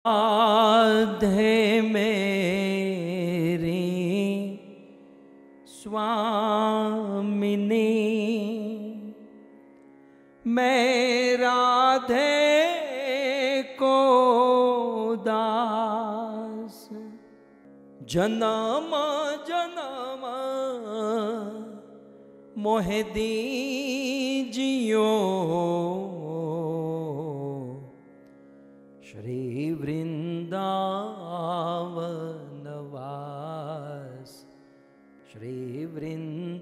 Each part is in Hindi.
राधे मेरी स्वामिनी, मैं राधे को दास, जन्म जन्म मोहे दीजियो श्री वृंदावन वास, श्री वृंदावन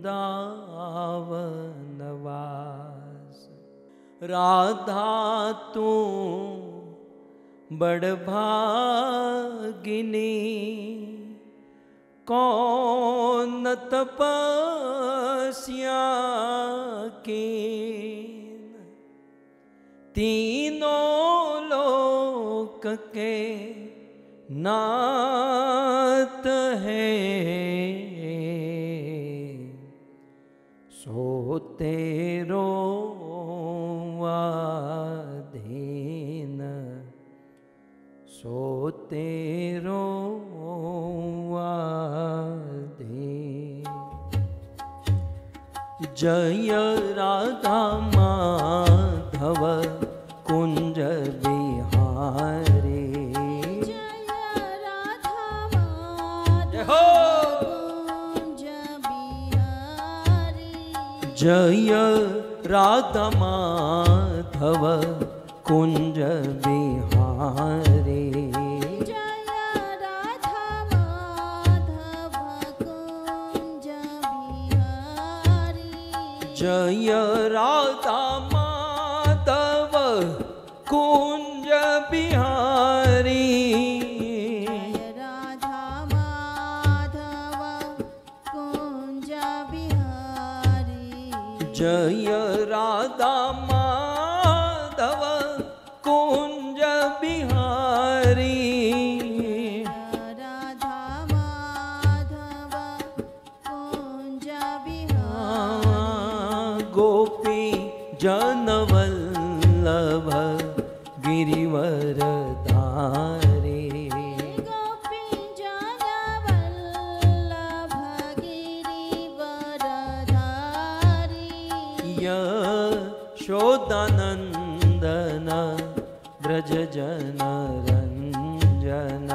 वास। राधा तू बड़ भागिनी, कौन तपस्या की, तीनों लोक के नाथ है, सो तेरो वाधीन, सो तेरो वाधीन। जय राधा माधव कुंज बिहारी, जय राधा माधव कुंज बिहारी, जय राधा माधव कुंज बिहारी, जय राधा माधव कुंज बिहारी, जय राधा माधव कुंज बिहारी, जय राधा माधव कुंज बिहारी, जय राधा माधव कुंज बिहारी, राधा माधव कुंज बिहारी, गोपी जनवल्लभ गिरिवर धारे, गोपी जनवल्लभ गिरिवरधारी, यशोदानंदन ब्रज जन रंजन,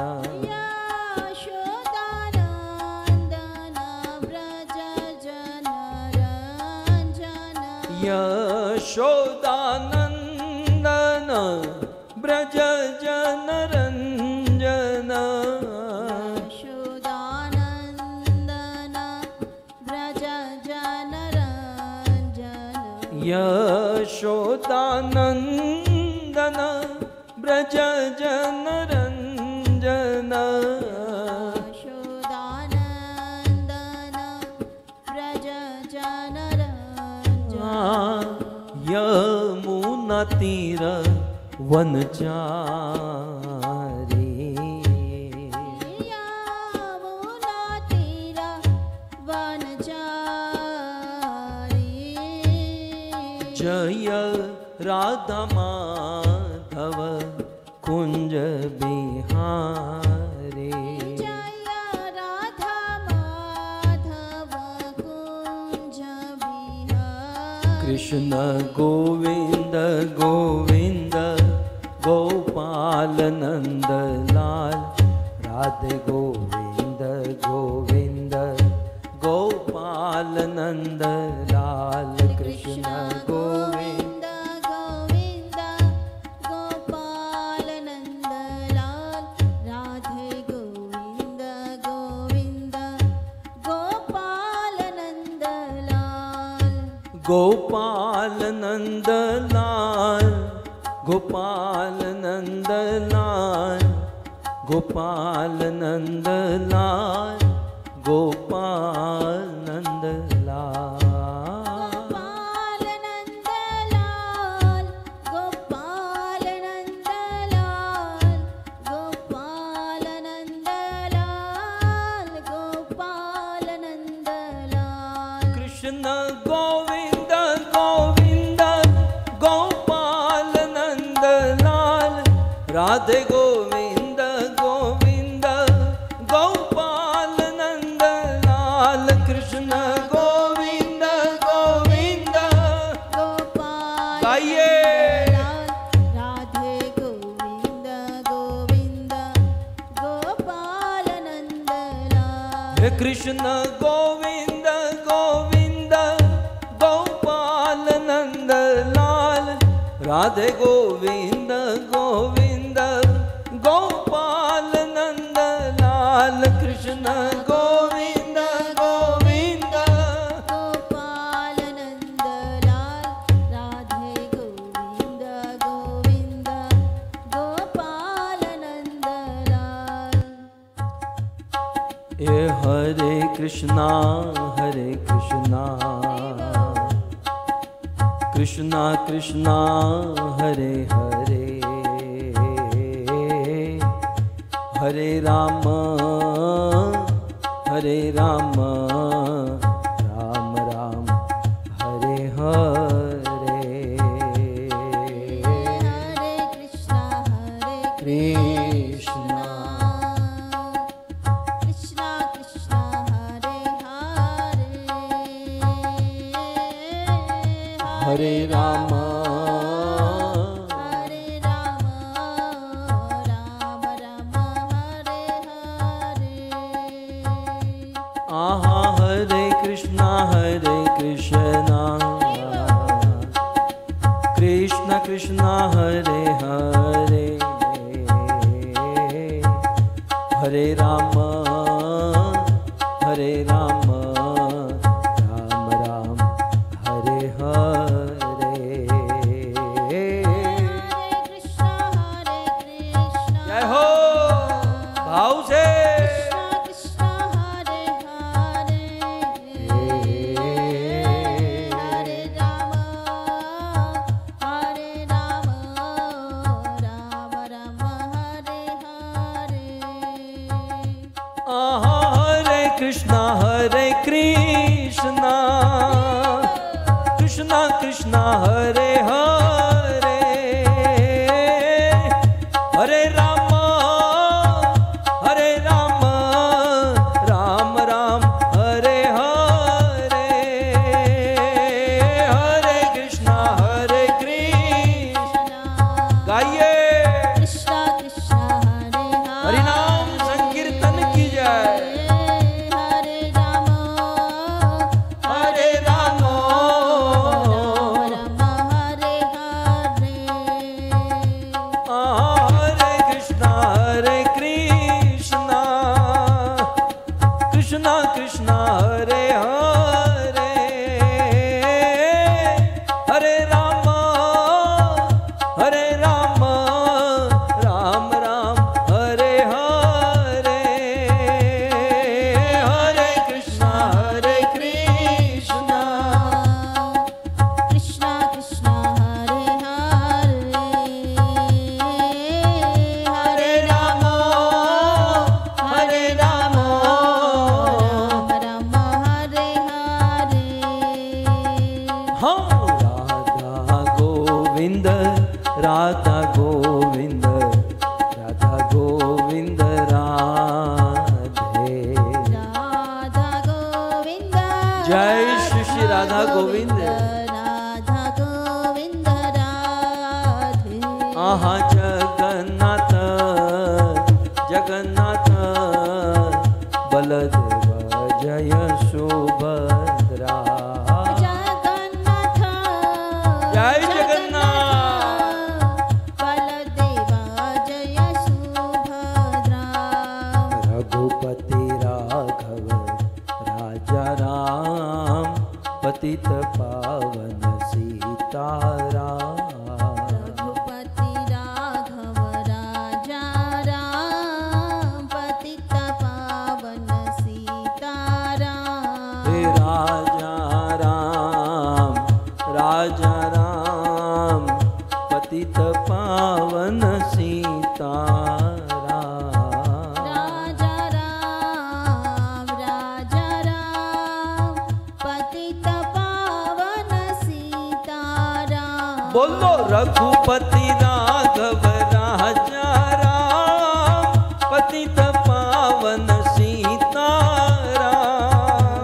यशोदानंदन व्रज जन रंजन, यशोदानंदन ब्रज जन रंजन, यशोदानंदन व्रज जन रंजन, यशोदानंदन ब्रज जन रंजन, यशोदानंदन व्रज जन रंजन, यमुना तीर वनचारी, यमुना तीर वनचारी, जय राधा माधव कुंज बिहारी, जय राधा माधव कुंज बिहारी, कृष्ण गोविंद गोविंद गोपाल नंद लाल, राधे गोविंद गोविंद गोपाल नंद लाल, कृष्ण गोविंद गोविंद गोपाल नंद लाल, राधे गोविंद गोविंद गोपाल नंद लाल, गोपाल नंद लाल, गोपाल नंद लाल, गोपाल नंद लाल, गोपाल नंद लाल, गोपाल नंद लाल, गोपाल नंद लाल, गोपाल नंद लाल, गोपाल नंद लाल, कृष्ण गोविंद गोविंद गोपाल नंद लाल, राधे गोविंद हे कृष्ण गोविंद गोविंद गोपाल नंद लाल राधे गोविंद गोविंद गोपाल नंद लाल कृष्ण गोविंद गोविंद गोपाल नंद लाल राधे गोविंद गोविंद गोपाल नंद लाल। ये हरे कृष्णा कृष्णा कृष्णा हरे हरे हरे राम राम राम हरे हरे। हरे कृष्णा कृष्णा कृष्णा हरे हरे हरे राम राम राम हरे हरे। आहा हरे कृष्णा कृष्ण कृष्ण हरे हरे हरे राम राम राम हरे हरे। जय हो भाव से कृष्णा हरे हरे हरे राम राम राम हरे हरे। आहा हरे कृष्णा कृष्णा कृष्ण हरे हरे हरे राम राम राम हरे हरे हरे कृष्णा गाइए कृष्णा कृष्णा हरे हरि नाम संकीर्तन की जाए। हरे राम हरे राम राम हरे हरे। हरे कृष्णा कृष्णा कृष्ण हरे हरे हरे राम राम राम हरे हरे हरे कृष्णा कृष्णा कृष्णा हरे हरे हरे राम राम राम हरे हरे। हाँ राधा गोविंद राधा गोविंद राधा गोविंद राधे। राधा गोविंद जय श्री राधा गोविंद। राधा गोविंद राधे। आहा जगन्नाथ बलदेव जय सुभद्रा। जगन्नाथ जय जगन्नाथ बलदेवा जय सुभद्रा। रघुपति राघव राजा राम पतित पावन सीताराम। रघुपति राघव राजा राम पतित पावन सीताराम। हे राजा राम पतित पावन सीताराम। राजा राम पतित पावन सीताराम। बोलो रघुपति राघव राजा राम पतित पावन सीताराम।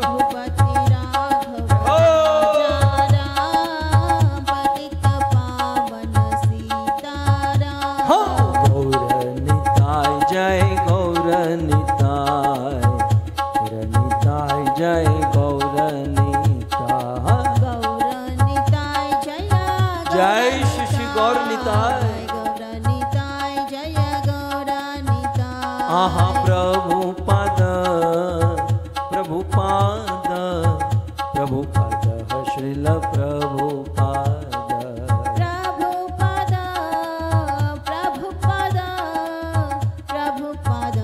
रघुपति राघव राजा राम पतित पावन सीताराम। हाँ गौर निताय जय गौर निताय आहा प्रभुपाद प्रभुपाद प्रभुपाद श्रील प्रभुपाद प्रभुपाद प्रभुपाद प्रभुपाद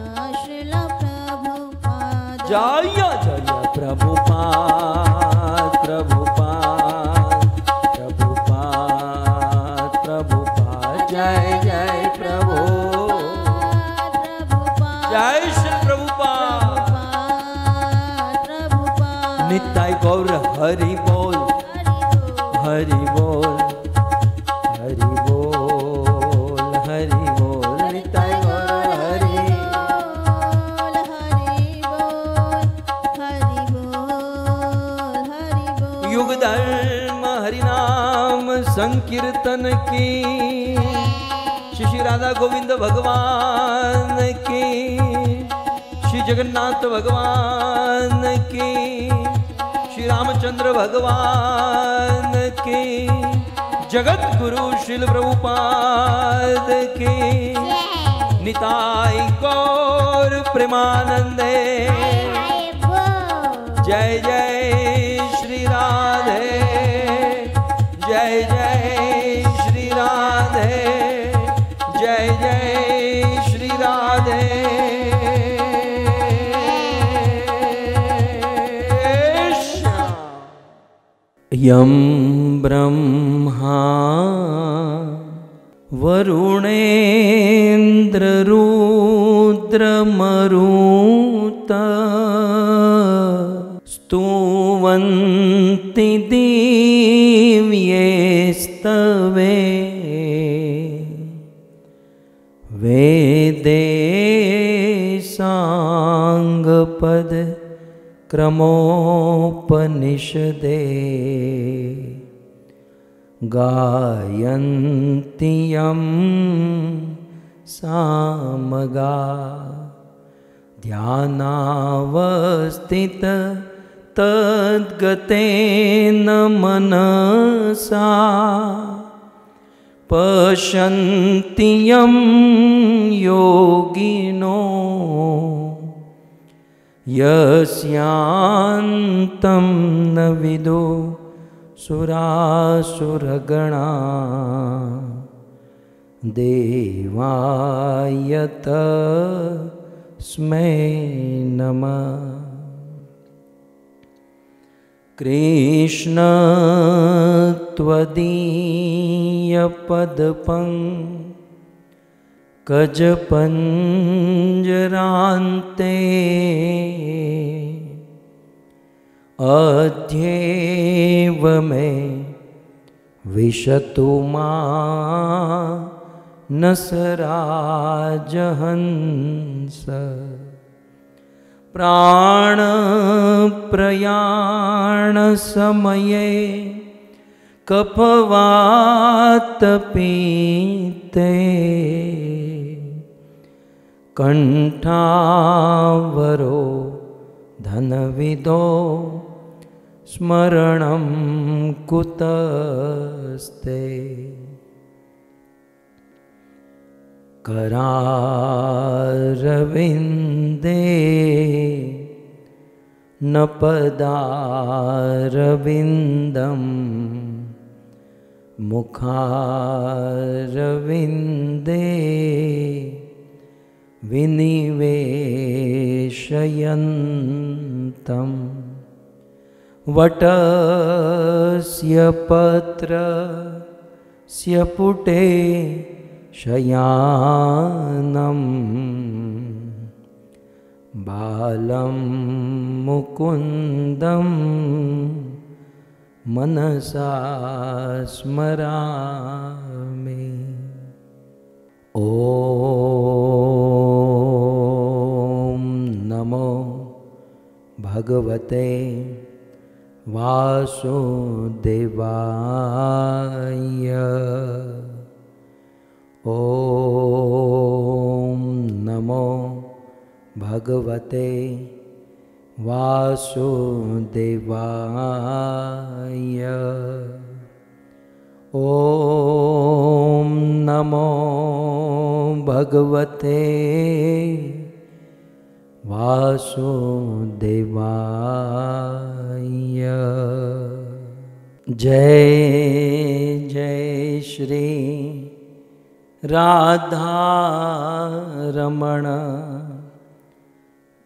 श्रील प्रभुपाद जय जय प्रभुपाद प्रभुपाद प्रभुपाद प्रभुपाद जय जय प्रभु जय श्री प्रभुपाद निताय गौर हरि बोल हरि बोल हरि बोल हरि बोल निताय गौर हरि युग धर्म हरि नाम संकीर्तन की श्री राधा गोविंद भगवान की श्री जगन्नाथ भगवान की श्री रामचंद्र भगवान की जगत गुरु श्रील प्रभुपाद की निताय गौर प्रेमानंदे जय जय श्री राधे जय जय श्री राधे जय जय श्री राधे यं ब्रह्मा वरुणेन्द्ररुद्रमरुत स्तुवन्ति दिव्येस्तवे वेदे साङ्गपद क्रमोपनिषदे गायन्ति यं सामगा ध्यानावस्थित तद्गतेन मनसा पश्यन्ति यं योगिनो यस्यान्तं न विदो सुरासुरगणा देवाय तस्मै नमः। कृष्ण त्वदीयपदपङ्कजपञ्जरान्ते अध्येव मे विशतु मानसराजहंस प्राणप्रयाणसमये कफवातपीते कंठावरो धनविदो स्मरणं कुतस्ते करारविन्दे न पदारविन्दं मुखारविन्दे विनिवेशयन्तं वटस्य पत्रस्य पुटे शयानं बालं मुकुन्दं मनसा स्मरामि। ॐ नमो भगवते वासुदेवाय। ॐ नमो भगवते वासुदेवाय। ॐ नमो भगवते वासुदेवाय। जय जय श्री राधा रमण,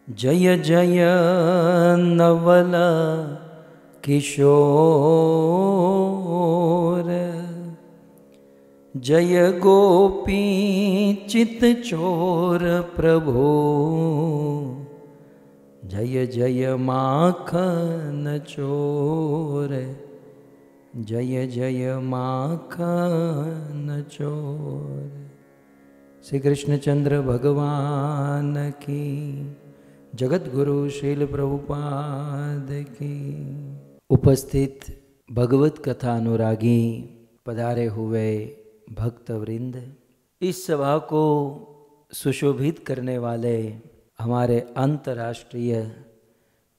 जय जय नवल किशोर, जय गोपी चित चोर प्रभु, जय जय माखन चोर, जय जय माखन चोर। श्री कृष्णचंद्र भगवान की, जगत गुरु श्रील प्रभुपाद की। उपस्थित भगवत कथा अनुरागी, पधारे हुए भक्तवृंद, इस सभा को सुशोभित करने वाले हमारे अंतर्राष्ट्रीय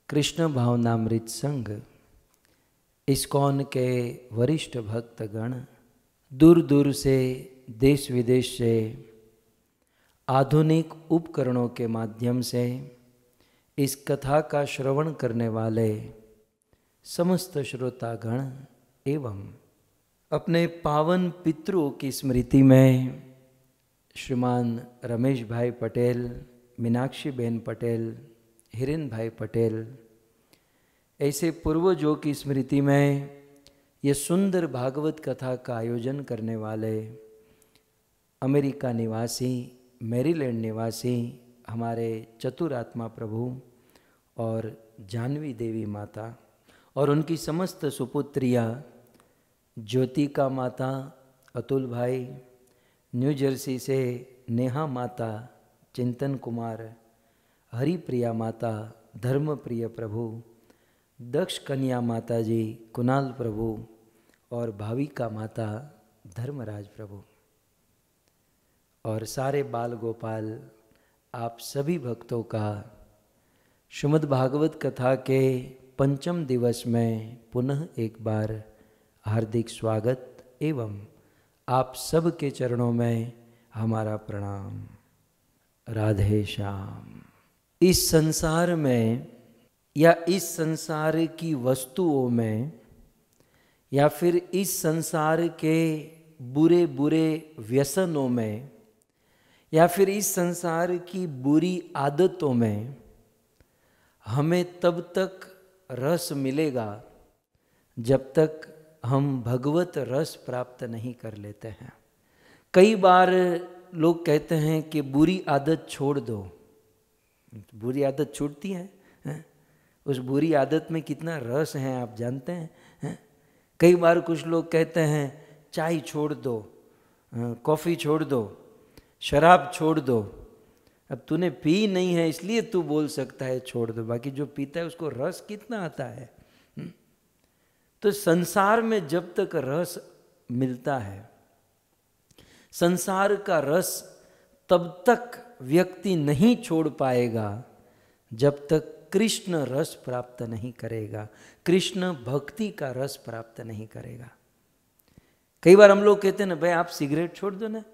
कृष्ण भावनामृत संघ इस्कॉन के वरिष्ठ भक्तगण, दूर दूर से देश विदेश से आधुनिक उपकरणों के माध्यम से इस कथा का श्रवण करने वाले समस्त श्रोतागण एवं अपने पावन पितरों की स्मृति में श्रीमान रमेश भाई पटेल, मीनाक्षी बहन पटेल, हिरेन भाई पटेल, ऐसे पूर्वजों की स्मृति में ये सुंदर भागवत कथा का आयोजन करने वाले अमेरिका निवासी, मैरीलैंड निवासी हमारे चतुरात्मा प्रभु और जानवी देवी माता और उनकी समस्त सुपुत्रियाँ, ज्योतिका माता, अतुल भाई, न्यू जर्सी से नेहा माता, चिंतन कुमार, हरिप्रिया माता, धर्मप्रिय प्रभु, दक्ष कन्या माता जी, कुणाल प्रभु और भाविका माता, धर्मराज प्रभु और सारे बाल गोपाल, आप सभी भक्तों का श्रीमद् भागवत कथा के पंचम दिवस में पुनः एक बार हार्दिक स्वागत एवं आप सब के चरणों में हमारा प्रणाम। राधे श्याम। इस संसार में या इस संसार की वस्तुओं में या फिर इस संसार के बुरे बुरे व्यसनों में या फिर इस संसार की बुरी आदतों में हमें तब तक रस मिलेगा जब तक हम भगवत रस प्राप्त नहीं कर लेते हैं। कई बार लोग कहते हैं कि बुरी आदत छोड़ दो। बुरी आदत छूटती है? उस बुरी आदत में कितना रस है आप जानते हैं? कई बार कुछ लोग कहते हैं चाय छोड़ दो, कॉफ़ी छोड़ दो, शराब छोड़ दो। अब तूने पी नहीं है इसलिए तू बोल सकता है छोड़ दो, बाकी जो पीता है उसको रस कितना आता है। तो संसार में जब तक रस मिलता है, संसार का रस तब तक व्यक्ति नहीं छोड़ पाएगा जब तक कृष्ण रस प्राप्त नहीं करेगा, कृष्ण भक्ति का रस प्राप्त नहीं करेगा। कई बार हम लोग कहते हैं ना, भाई आप सिगरेट छोड़ दो ना,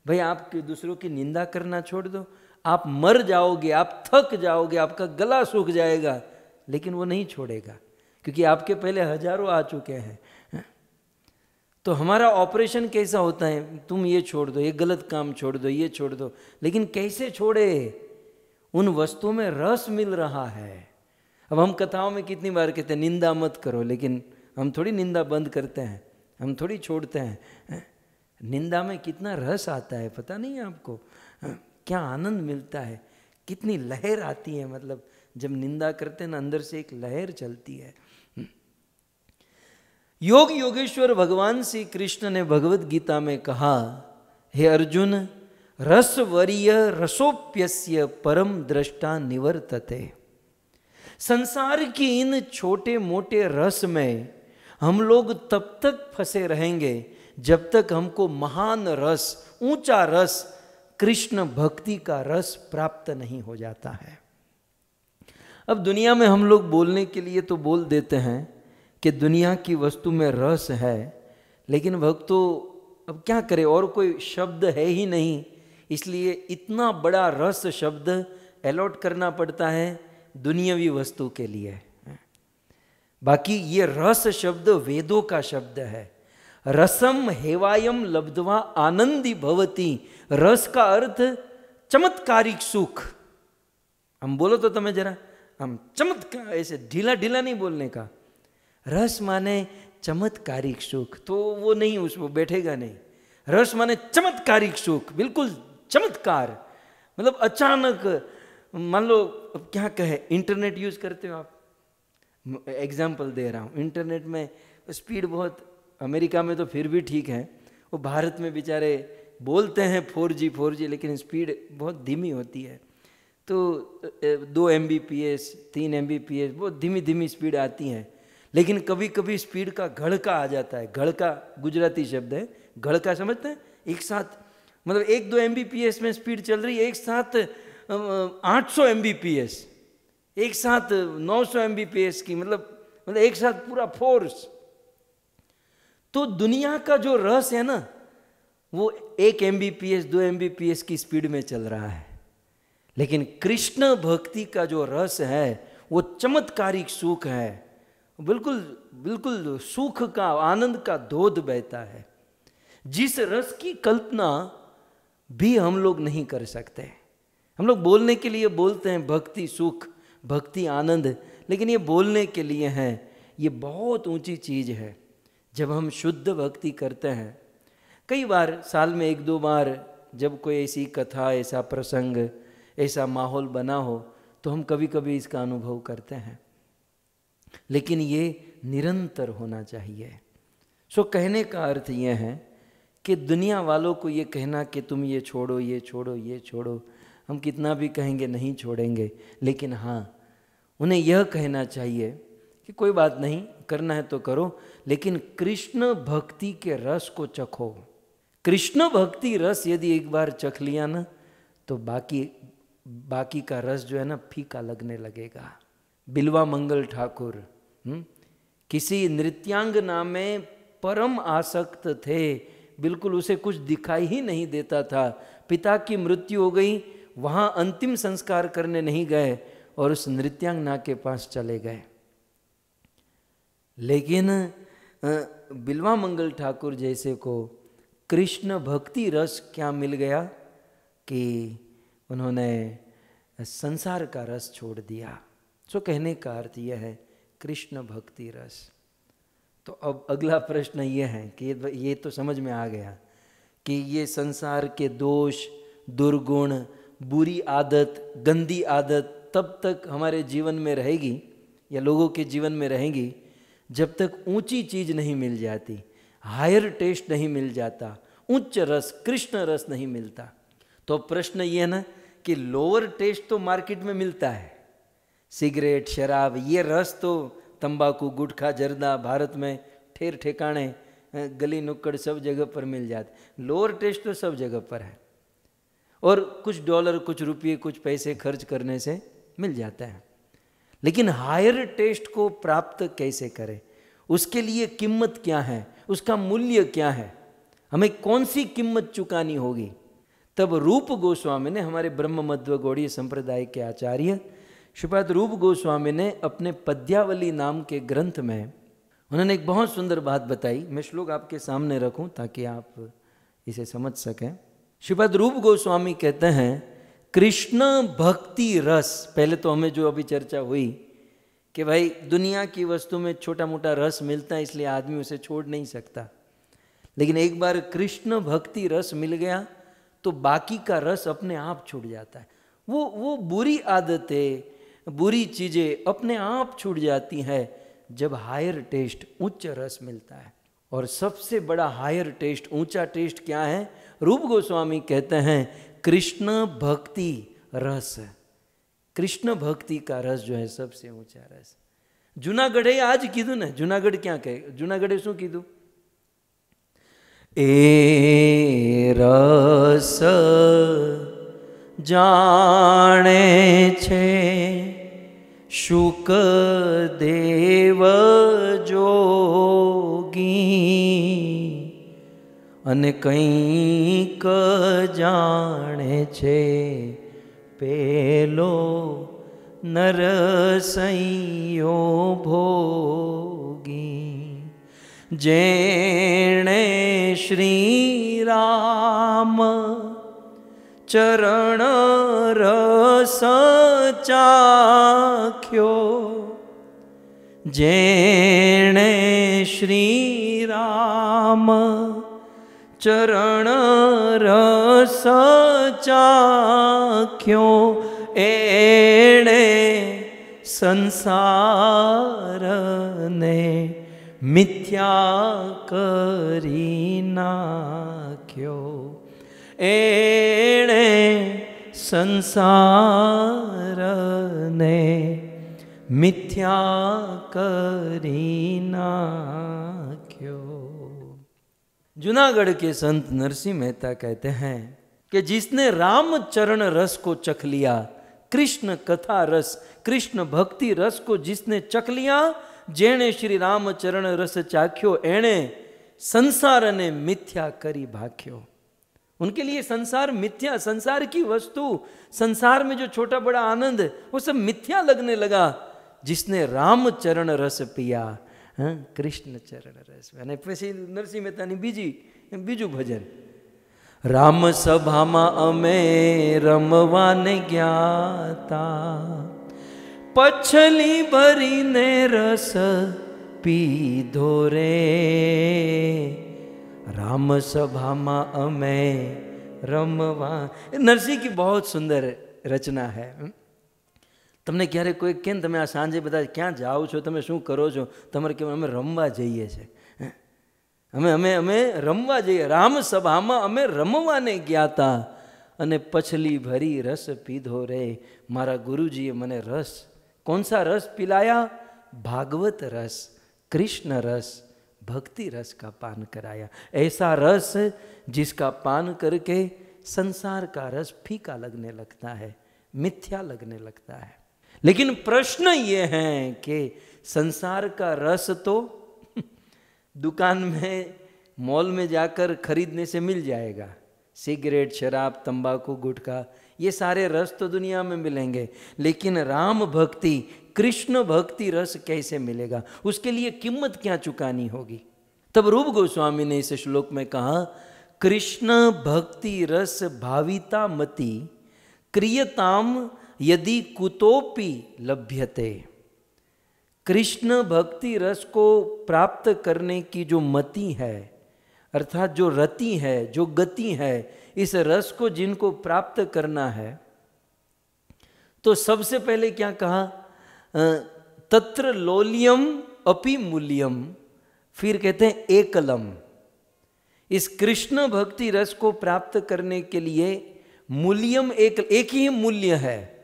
भाई आप दूसरों की निंदा करना छोड़ दो, आप मर जाओगे, आप थक जाओगे, आपका गला सूख जाएगा, लेकिन वो नहीं छोड़ेगा क्योंकि आपके पहले हजारों आ चुके हैं। तो हमारा ऑपरेशन कैसा होता है, तुम ये छोड़ दो, ये गलत काम छोड़ दो, ये छोड़ दो, लेकिन कैसे छोड़े? उन वस्तुओं में रस मिल रहा है। अब हम कथाओं में कितनी बार कहते हैं निंदा मत करो, लेकिन हम थोड़ी निंदा बंद करते हैं, हम थोड़ी छोड़ते हैं। निंदा में कितना रस आता है पता नहीं है आपको? क्या आनंद मिलता है, कितनी लहर आती है। मतलब जब निंदा करते हैं ना, अंदर से एक लहर चलती है। योग योगेश्वर भगवान श्री कृष्ण ने भगवत गीता में कहा, हे अर्जुन, रसवर्य रसोप्यस्य परम दृष्टा निवर्तते। संसार की इन छोटे मोटे रस में हम लोग तब तक फंसे रहेंगे जब तक हमको महान रस, ऊंचा रस, कृष्ण भक्ति का रस प्राप्त नहीं हो जाता है। अब दुनिया में हम लोग बोलने के लिए तो बोल देते हैं कि दुनिया की वस्तु में रस है, लेकिन भक्तों अब क्या करें, और कोई शब्द है ही नहीं, इसलिए इतना बड़ा रस शब्द अलॉट करना पड़ता है दुनियावी वस्तु के लिए। बाकी ये रस शब्द वेदों का शब्द है। रसम हेवायम लब्ध्वा आनंदी भवती। रस का अर्थ चमत्कारिक सुख। हम बोलो तो तुम्हें जरा, हम चमत्कार, ऐसे ढीला ढीला नहीं बोलने का। रस माने चमत्कारिक सुख, तो वो नहीं, उसमें बैठेगा नहीं। रस माने चमत्कारिक सुख, बिल्कुल चमत्कार, मतलब अचानक। मान लो अब क्या कहे, इंटरनेट यूज करते हो आप, एग्जाम्पल दे रहा हूँ। इंटरनेट में स्पीड बहुत, अमेरिका में तो फिर भी ठीक है, वो भारत में बेचारे बोलते हैं 4G, लेकिन स्पीड बहुत धीमी होती है। तो 2 Mbps 3 Mbps बहुत धीमी धीमी स्पीड आती है। लेकिन कभी कभी स्पीड का घड़का आ जाता है। घड़का गुजराती शब्द है, घड़का समझते हैं? एक साथ मतलब 1-2 Mbps में स्पीड चल रही है, एक साथ 800 Mbps, एक साथ 900 Mbps की, मतलब एक साथ पूरा फोर्स। तो दुनिया का जो रस है ना, वो 1 Mbps 2 Mbps की स्पीड में चल रहा है। लेकिन कृष्ण भक्ति का जो रस है वो चमत्कारिक सुख है, बिल्कुल बिल्कुल सुख का, आनंद का धोध बहता है, जिस रस की कल्पना भी हम लोग नहीं कर सकते। हम लोग बोलने के लिए बोलते हैं भक्ति सुख, भक्ति आनंद, लेकिन ये बोलने के लिए है, ये बहुत ऊंची चीज है। जब हम शुद्ध भक्ति करते हैं, कई बार साल में 1-2 बार जब कोई ऐसी कथा, ऐसा प्रसंग, ऐसा माहौल बना हो, तो हम कभी कभी इसका अनुभव करते हैं। लेकिन ये निरंतर होना चाहिए। सो कहने का अर्थ ये है कि दुनिया वालों को ये कहना कि तुम ये छोड़ो, ये छोड़ो, ये छोड़ो, हम कितना भी कहेंगे नहीं छोड़ेंगे। लेकिन हाँ, उन्हें यह कहना चाहिए कि कोई बात नहीं, करना है तो करो, लेकिन कृष्ण भक्ति के रस को चखो। कृष्ण भक्ति रस यदि एक बार चख लिया ना, तो बाकी का रस जो है ना फीका लगने लगेगा। बिल्वा मंगल ठाकुर किसी नृत्यांगना में परम आसक्त थे, बिल्कुल उसे कुछ दिखाई ही नहीं देता था। पिता की मृत्यु हो गई, वहां अंतिम संस्कार करने नहीं गए और उस नृत्यांगना के पास चले गए। लेकिन बिल्वा मंगल ठाकुर जैसे को कृष्ण भक्ति रस क्या मिल गया कि उन्होंने संसार का रस छोड़ दिया। सो कहने का अर्थ यह है कृष्ण भक्ति रस। तो अब अगला प्रश्न यह है कि ये तो समझ में आ गया कि ये संसार के दोष, दुर्गुण, बुरी आदत, गंदी आदत तब तक हमारे जीवन में रहेगी या लोगों के जीवन में रहेंगी जब तक ऊंची चीज नहीं मिल जाती, हायर टेस्ट नहीं मिल जाता, उच्च रस, कृष्ण रस नहीं मिलता। तो प्रश्न ये है ना कि लोअर टेस्ट तो मार्केट में मिलता है, सिगरेट, शराब, ये रस तो तंबाकू, गुटखा, जर्दा भारत में ठेर ठिकाने, गली नुक्कड़ सब जगह पर मिल जाते। लोअर टेस्ट तो सब जगह पर है और कुछ डॉलर, कुछ रुपये, कुछ पैसे खर्च करने से मिल जाता है। लेकिन हायर टेस्ट को प्राप्त कैसे करें, उसके लिए कीमत क्या है, उसका मूल्य क्या है, हमें कौन सी कीमत चुकानी होगी। तब रूप गोस्वामी ने, हमारे ब्रह्म मध्व गौड़ीय संप्रदाय के आचार्य श्रीपाद रूप गोस्वामी ने अपने पद्यावली नाम के ग्रंथ में उन्होंने एक बहुत सुंदर बात बताई। मैं श्लोक आपके सामने रखूं ताकि आप इसे समझ सकें। श्रीपाद रूप गोस्वामी कहते हैं कृष्ण भक्ति रस। पहले तो हमें जो अभी चर्चा हुई कि भाई दुनिया की वस्तु में छोटा मोटा रस मिलता है, इसलिए आदमी उसे छोड़ नहीं सकता। लेकिन एक बार कृष्ण भक्ति रस मिल गया तो बाकी का रस अपने आप छूट जाता है। वो बुरी आदतें, बुरी चीजें अपने आप छूट जाती है जब हायर टेस्ट, उच्च रस मिलता है। और सबसे बड़ा हायर टेस्ट, ऊंचा टेस्ट क्या है? रूप गोस्वामी कहते हैं कृष्ण भक्ति रस। कृष्ण भक्ति का रस जो है सबसे ऊंचा रस। जूनागढ़े आज कीधु ने, जूनागढ़ क्या कहे, जूनागढ़े शू कीधु? ए रस जाने छे शुकदेव जोगी अने कंईक जाने छे पेलो नरसैयो भोगी, जेणे श्री राम चरण रस चाख्यो, जेणे श्री राम चरण रस चाख्यो, एणे संसार ने मिथ्या करी नाख्यो, एणे संसार ने मिथ्या करी नाख्यो। जूनागढ़ के संत नरसिंह मेहता कहते हैं कि जिसने राम चरण रस को चख लिया, कृष्ण कथा रस, कृष्ण भक्ति रस को जिसने चख लिया, जेणे श्री राम चरण रस चाख्यो, एणे संसार ने मिथ्या करी भाख्यो। उनके लिए संसार मिथ्या, संसार की वस्तु, संसार में जो छोटा बड़ा आनंद, वो सब मिथ्या लगने लगा जिसने राम चरण रस पिया, कृष्ण चरण रस। અને પછી નરસિંહ મહેતાની બીજું ભજન, રામ સભામાં અમે રમવાને જ્ઞાતા, પછલી ભરીને રસ પીધો રે, राम सभा में अमे रमवा। नरसिंह की बहुत सुंदर रचना है। तमने क्यारे कोई के तमे आ सांजे बता क्या जाओ छो, तमे शू करो छो, तमरे के अमे रमवा जईए छे, अमे अमे अमे रमवा जईए। राम सभा में अमे रमवाने गया था अने पछली भरी रस पीधो रे। मारा गुरुजीए मने रस, कौन सा रस पिलाया? भागवत रस, कृष्ण रस, भक्ति रस का पान कराया। ऐसा रस जिसका पान करके संसार का रस फीका लगने लगता है, मिथ्या लगने लगता है। लेकिन प्रश्न ये है कि संसार का रस तो दुकान में, मॉल में जाकर खरीदने से मिल जाएगा। सिगरेट, शराब, तंबाकू, गुटखा, ये सारे रस तो दुनिया में मिलेंगे, लेकिन राम भक्ति, कृष्ण भक्ति रस कैसे मिलेगा? उसके लिए कीमत क्या चुकानी होगी? तब रूप गोस्वामी ने इस श्लोक में कहा, कृष्ण भक्ति रस भाविता मति क्रियताम यदि कुतोपि लभ्यते। कृष्ण भक्ति रस को प्राप्त करने की जो मति है, अर्थात जो रति है, जो गति है, इस रस को जिनको प्राप्त करना है, तो सबसे पहले क्या कहा? तत्र लोल्यम अपि मूल्यम, फिर कहते हैं एकलम। इस कृष्ण भक्ति रस को प्राप्त करने के लिए मूल्यम एक ही मूल्य है,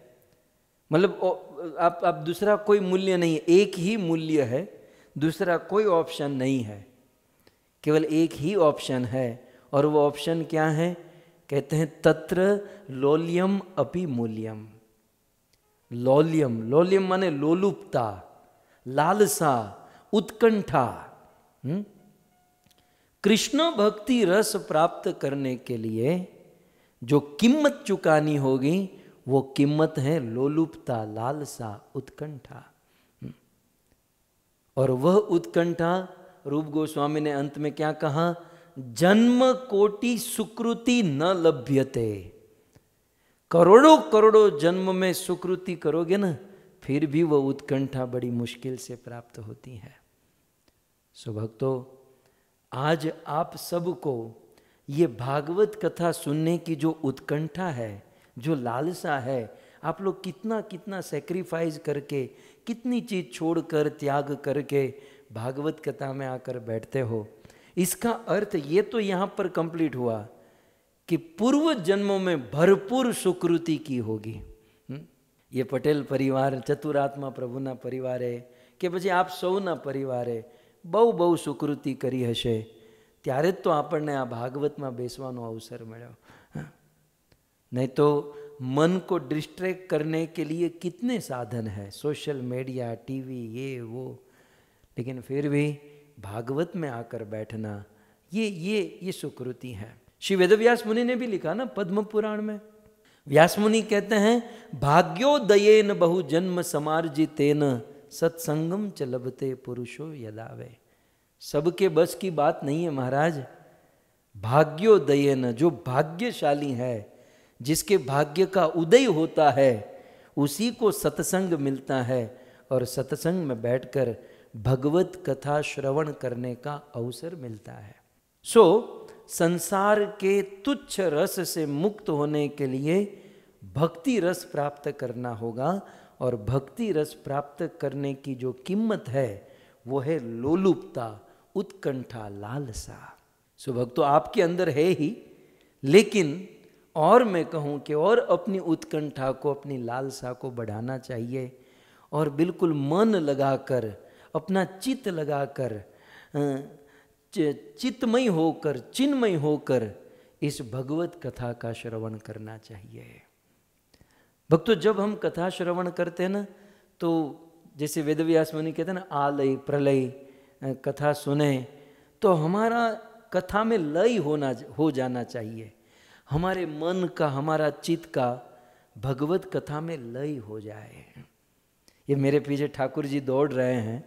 मतलब आप दूसरा कोई मूल्य नहीं, एक ही मूल्य है, दूसरा कोई ऑप्शन नहीं है, केवल एक ही ऑप्शन है। और वो ऑप्शन क्या है? कहते हैं तत्र लोल्यम अपि मूल्यम। लोल्यम, लोल्यम माने लोलुपता, लालसा, उत्कंठा। कृष्ण भक्ति रस प्राप्त करने के लिए जो कीमत चुकानी होगी, वो कीमत है लोलुपता, लालसा, उत्कंठा। और वह उत्कंठा रूप गोस्वामी ने अंत में क्या कहा? जन्म कोटि सुकृति न लभ्यते। करोड़ों करोड़ों जन्म में सुकृति करोगे ना, फिर भी वह उत्कंठा बड़ी मुश्किल से प्राप्त होती है। सो भक्तों, आज आप सबको ये भागवत कथा सुनने की जो उत्कंठा है, जो लालसा है, आप लोग कितना कितना सेक्रीफाइस करके, कितनी चीज छोड़कर, त्याग करके भागवत कथा में आकर बैठते हो। इसका अर्थ ये तो यहाँ पर कंप्लीट हुआ कि पूर्व जन्मों में भरपूर सुकृति की होगी। ये पटेल परिवार, चतुरात्मा प्रभुना परिवारे કે પછી આપ સૌના પરિવારે બહુ સુકૃતિ કરી હશે, ત્યારે જ તો આપણને આ ભાગવતમાં બેસવાનો અવસર મળ્યો। नहीं तो मन को डिस्ट्रैक्ट करने के लिए कितने साधन हैं, सोशल मीडिया, टीवी, ये वो, लेकिन फिर भी भागवत में आकर बैठना ये सुकृति है। श्री वेदव्यास मुनि ने भी लिखा ना पद्म पुराण में, व्यासमुनि कहते हैं भाग्योदयेन बहु जन्म समार्जितेन सत्संगम च लभते पुरुषो यदावे। सबके बस की बात नहीं है महाराज। भाग्योदयेन, जो भाग्यशाली है, जिसके भाग्य का उदय होता है, उसी को सत्संग मिलता है और सत्संग में बैठकर भगवत कथा श्रवण करने का अवसर मिलता है। संसार के तुच्छ रस से मुक्त होने के लिए भक्ति रस प्राप्त करना होगा और भक्ति रस प्राप्त करने की जो कीमत है वो है लोलुपता, उत्कंठा, लालसा। भक्तों आपके अंदर है ही, लेकिन और मैं कहूँ कि और अपनी उत्कंठा को, अपनी लालसा को बढ़ाना चाहिए और बिल्कुल मन लगाकर, अपना चित्त लगाकर, चित्तमय होकर, चिन्मय होकर इस भगवत कथा का श्रवण करना चाहिए। भक्तों जब हम कथा श्रवण करते हैं ना, तो जैसे वेदव्यास मुनि कहते हैं ना, आलय प्रलय कथा सुने, तो हमारा कथा में लय हो जाना चाहिए। हमारे मन का, हमारा चित्त का भगवत कथा में लय हो जाए। ये मेरे पीछे ठाकुर जी दौड़ रहे हैं,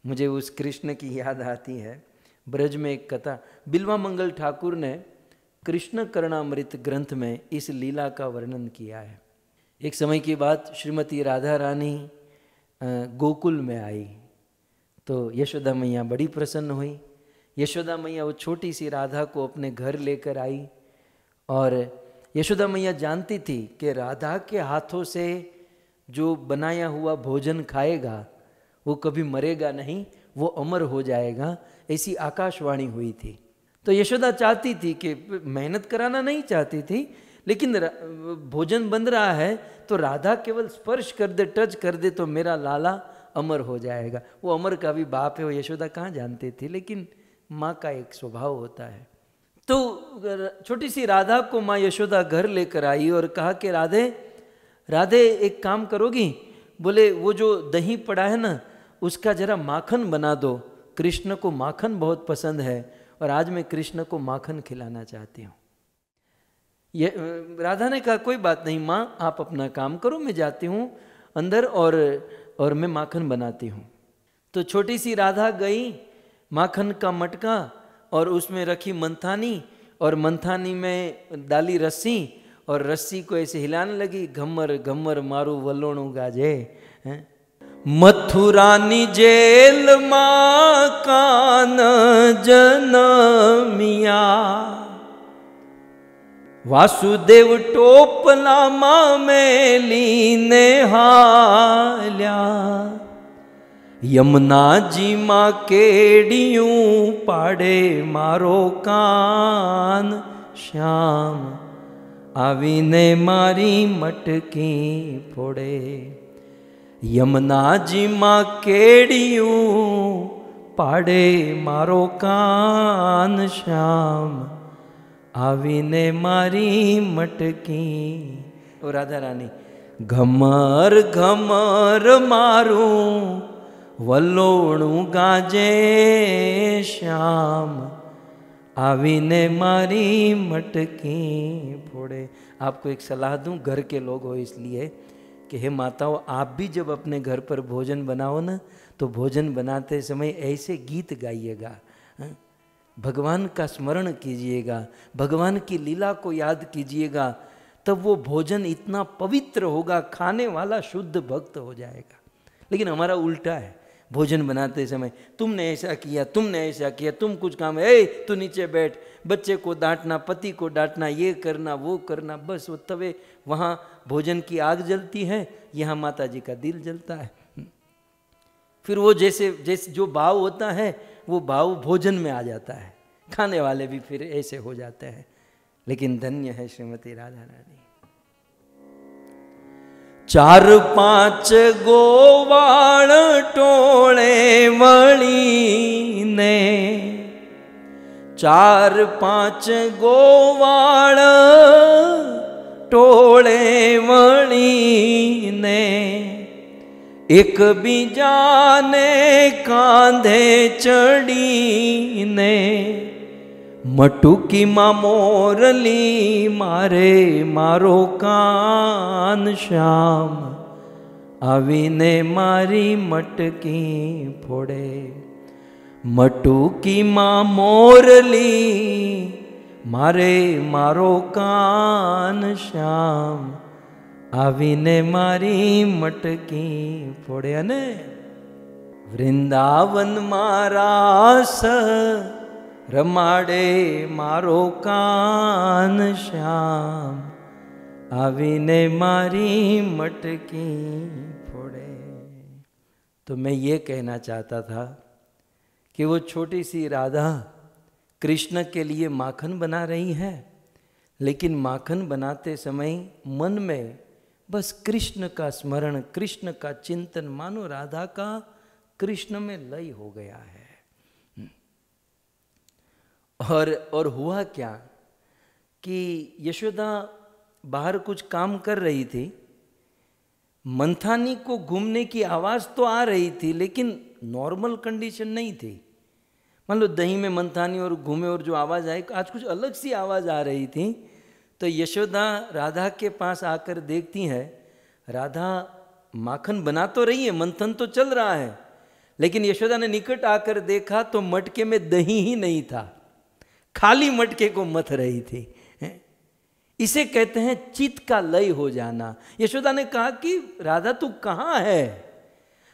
मुझे उस कृष्ण की याद आती है। ब्रज में एक कथा, बिल्वा मंगल ठाकुर ने कृष्ण करणामृत ग्रंथ में इस लीला का वर्णन किया है। एक समय की बात, श्रीमती राधा रानी गोकुल में आई तो यशोदा मैया बड़ी प्रसन्न हुई। यशोदा मैया वो छोटी सी राधा को अपने घर लेकर आई और यशोदा मैया जानती थी कि राधा के हाथों से जो बनाया हुआ भोजन खाएगा वो कभी मरेगा नहीं, वो अमर हो जाएगा, ऐसी आकाशवाणी हुई थी। तो यशोदा चाहती थी कि मेहनत कराना नहीं चाहती थी, लेकिन भोजन बन रहा है तो राधा केवल स्पर्श कर दे, टच कर दे तो मेरा लाला अमर हो जाएगा। वो अमर का भी बाप है, वो यशोदा कहाँ जानती थी, लेकिन माँ का एक स्वभाव होता है। तो छोटी सी राधा को माँ यशोदा घर लेकर आई और कहा कि राधे राधे एक काम करोगी? बोले वो जो दही पड़ा है ना उसका जरा माखन बना दो, कृष्ण को माखन बहुत पसंद है और आज मैं कृष्ण को माखन खिलाना चाहती हूँ। ये राधा ने कहा कोई बात नहीं माँ, आप अपना काम करो, मैं जाती हूँ अंदर और मैं माखन बनाती हूँ। तो छोटी सी राधा गई, माखन का मटका और उसमें रखी मंथानी और मंथानी में डाली रस्सी और रस्सी को ऐसे हिलाने लगी, घमर घमर मारू वलोणु गाजे। मथुरानी जेल मां कान जनमिया, वासुदेव टोपला मां में लीने हाल्या, यमुना जी मां केड़ियूं पाड़े मारो कान, श्याम आवीने मारी मटकी फोड़े। यमुना जी मां केड़ियूं पाड़े मारो कान, श्याम आवीने मारी मटकी। ओ राधा रानी घमर घमर मारूं वलोणु गाजे, श्याम आवीने मारी मटकी फोड़े। आपको एक सलाह दूं, घर के लोग हो इसलिए कि हे माताओं, आप भी जब अपने घर पर भोजन बनाओ ना तो भोजन बनाते समय ऐसे गीत गाइएगा, भगवान का स्मरण कीजिएगा, भगवान की लीला को याद कीजिएगा, तब वो भोजन इतना पवित्र होगा, खाने वाला शुद्ध भक्त हो जाएगा। लेकिन हमारा उल्टा है, भोजन बनाते समय तुमने ऐसा किया, तुमने ऐसा किया, तुम कुछ काम है, ए तू नीचे बैठ, बच्चे को डांटना, पति को डांटना, ये करना वो करना, बस वो तवे वहाँ भोजन की आग जलती है, यहाँ माता जी का दिल जलता है। फिर वो जैसे जैसे जो भाव होता है वो भाव भोजन में आ जाता है, खाने वाले भी फिर ऐसे हो जाते हैं। लेकिन धन्य है श्रीमती राधा रानी। 4-5 गोवाळ टोळे वळी ने, 4-5 गोवाळ टोळे वळी ने, एक बीजाने कांधे चढ़ी ने, मटुकी माँ मोरली मारे मारो कान श्याम, आवीने मारी मटकी फोड़े। मटुकी माँ मोरली मारे मारो कान श्याम, आवीने मारी मटकी फोड़े। अने वृंदावन मारास रमाड़े मारो कान श्याम, आवीने मारी मटकी फोड़े। तो मैं ये कहना चाहता था कि वो छोटी सी राधा कृष्ण के लिए माखन बना रही है, लेकिन माखन बनाते समय मन में बस कृष्ण का स्मरण, कृष्ण का चिंतन, मानो राधा का कृष्ण में लय हो गया है। और हुआ क्या कि यशोदा बाहर कुछ काम कर रही थी, मंथानी को घूमने की आवाज़ तो आ रही थी, लेकिन नॉर्मल कंडीशन नहीं थी। मान लो दही में मंथानी और घूमे और जो आवाज़ आई, आज कुछ अलग सी आवाज़ आ रही थी। तो यशोदा राधा के पास आकर देखती है, राधा माखन बना तो रही है, मंथन तो चल रहा है, लेकिन यशोदा ने निकट आकर देखा तो मटके में दही ही नहीं था, खाली मटके को मथ रही थी। इसे कहते हैं चित्त का लय हो जाना। यशोदा ने कहा कि राधा तू कहाँ है?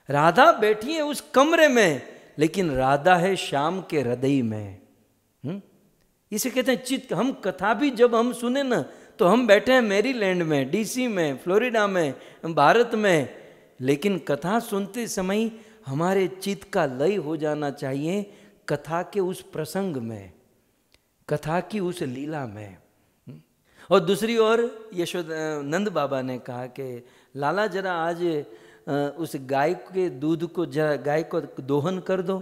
राधा बैठी है उस कमरे में, लेकिन राधा है श्याम के हृदय में। इसे कहते हैं चित्त। हम कथा भी जब हम सुने ना, तो हम बैठे हैं मैरीलैंड में, डीसी में, फ्लोरिडा में, भारत में, लेकिन कथा सुनते समय हमारे चित्त का लय हो जाना चाहिए कथा के उस प्रसंग में, कथा की उस लीला में। और दूसरी ओर यशोदा नंद बाबा ने कहा कि लाला जरा आज उस गाय के दूध को जरा गाय को दोहन कर दो।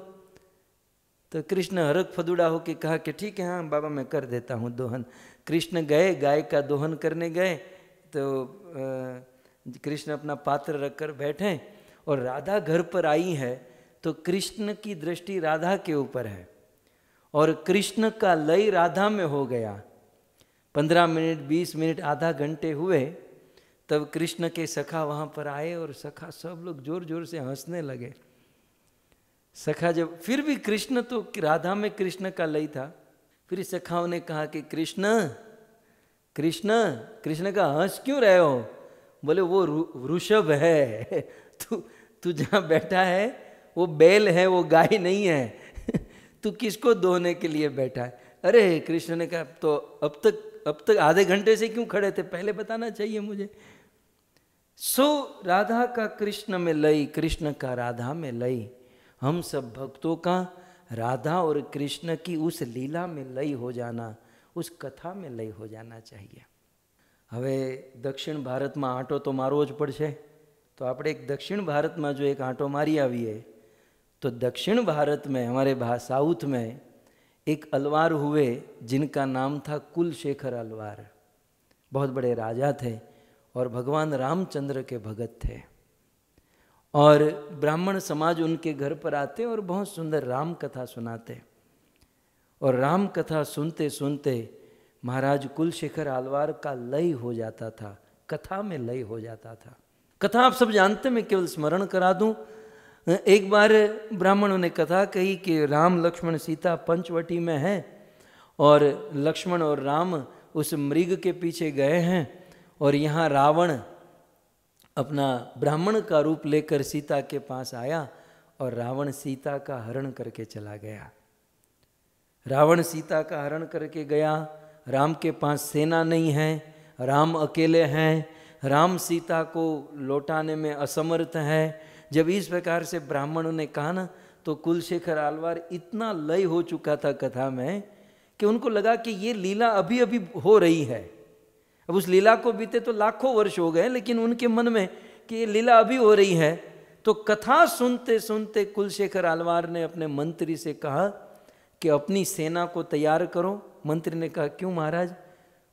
तो कृष्ण हरक फदुड़ा होके कहा कि ठीक है, हाँ बाबा मैं कर देता हूँ दोहन। कृष्ण गए, गाय का दोहन करने गए, तो कृष्ण अपना पात्र रखकर बैठे और राधा घर पर आई है, तो कृष्ण की दृष्टि राधा के ऊपर है और कृष्ण का लय राधा में हो गया। 15 मिनट, 20 मिनट, आधा घंटे हुए, तब कृष्ण के सखा वहाँ पर आए और सखा सब लोग जोर जोर से हंसने लगे। सखा जब फिर भी कृष्ण तो राधा में कृष्ण का लय था, फिर सखाओं ने कहा कि कृष्ण कृष्ण कृष्ण का हंस क्यों रहे हो? बोले वो वृषभ है, तू जहाँ बैठा है वो बैल है, वो गाय नहीं है। तू किसको दोहने के लिए बैठा है? अरे कृष्ण ने कहा तो अब तक आधे घंटे से क्यों खड़े थे, पहले बताना चाहिए मुझे। सो राधा का कृष्ण में लय, कृष्ण का राधा में लय, हम सब भक्तों का राधा और कृष्ण की उस लीला में लय हो जाना, उस कथा में लय हो जाना चाहिए। હવે દક્ષિણ ભારતમાં આંટો તો મારવો જ પડશે, તો આપણે એક દક્ષિણ ભારતમાં જો એક આંટો મારી આવીએ, तो दक्षिण भारत में, हमारे साउथ में एक अलवार हुए जिनका नाम था कुलशेखर अलवार। बहुत बड़े राजा थे और भगवान रामचंद्र के भगत थे, और ब्राह्मण समाज उनके घर पर आते और बहुत सुंदर राम कथा सुनाते। और राम कथा सुनते सुनते महाराज कुलशेखर आलवार का लय हो जाता था, कथा में लय हो जाता था। कथा आप सब जानते, मैं केवल स्मरण करा दूं। एक बार ब्राह्मणों ने कथा कही कि राम लक्ष्मण सीता पंचवटी में हैं और लक्ष्मण और राम उस मृग के पीछे गए हैं, और यहाँ रावण अपना ब्राह्मण का रूप लेकर सीता के पास आया और रावण सीता का हरण करके चला गया। रावण सीता का हरण करके गया, राम के पास सेना नहीं है, राम अकेले हैं, राम सीता को लौटाने में असमर्थ है। जब इस प्रकार से ब्राह्मणों ने कहा ना, तो कुलशेखर आलवार इतना लय हो चुका था कथा में कि उनको लगा कि ये लीला अभी अभी हो रही है। अब उस लीला को बीते तो लाखों वर्ष हो गए, लेकिन उनके मन में कि ये लीला अभी हो रही है। तो कथा सुनते सुनते कुलशेखर आलवार ने अपने मंत्री से कहा कि अपनी सेना को तैयार करो। मंत्री ने कहा क्यों महाराज?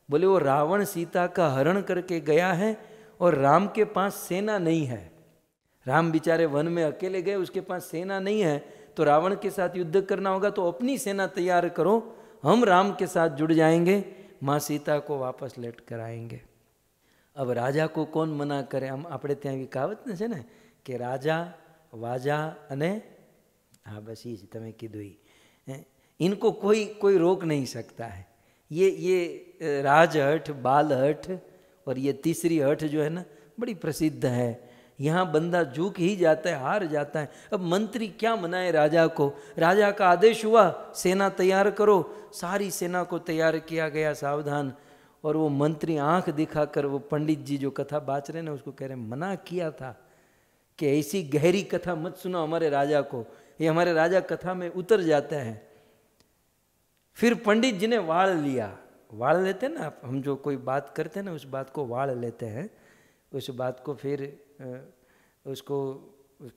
बोले वो रावण सीता का हरण करके गया है और राम के पास सेना नहीं है। राम बेचारे वन में अकेले गए, उसके पास सेना नहीं है, तो रावण के साथ युद्ध करना होगा, तो अपनी सेना तैयार करो हम राम के साथ जुड़ जाएंगे, माँ सीता को वापस लेट कर आएंगे। अब राजा को कौन मना करे? हम આપણે ત્યાં એવી કહાવત ને છે ને કે રાજા વાજા અને हाँ बस ये તમે કીધું ही, इनको कोई रोक नहीं सकता है। ये राजहठ, बालहठ और ये तीसरी हठ जो है ना बड़ी प्रसिद्ध है। यहाँ बंदा झुक ही जाता है, हार जाता है। अब मंत्री क्या मनाए राजा को? राजा का आदेश हुआ सेना तैयार करो, सारी सेना को तैयार किया गया, सावधान। और वो मंत्री आंख दिखाकर वो पंडित जी जो कथा बाच रहे ना उसको कह रहे मना किया था कि ऐसी गहरी कथा मत सुनो हमारे राजा को, ये हमारे राजा कथा में उतर जाते हैं। फिर पंडित जी ने वाड़ लिया। वाड़ लेते हैं ना, हम जो कोई बात करते हैं ना उस बात को वाड़ लेते हैं। उस बात को फिर उसको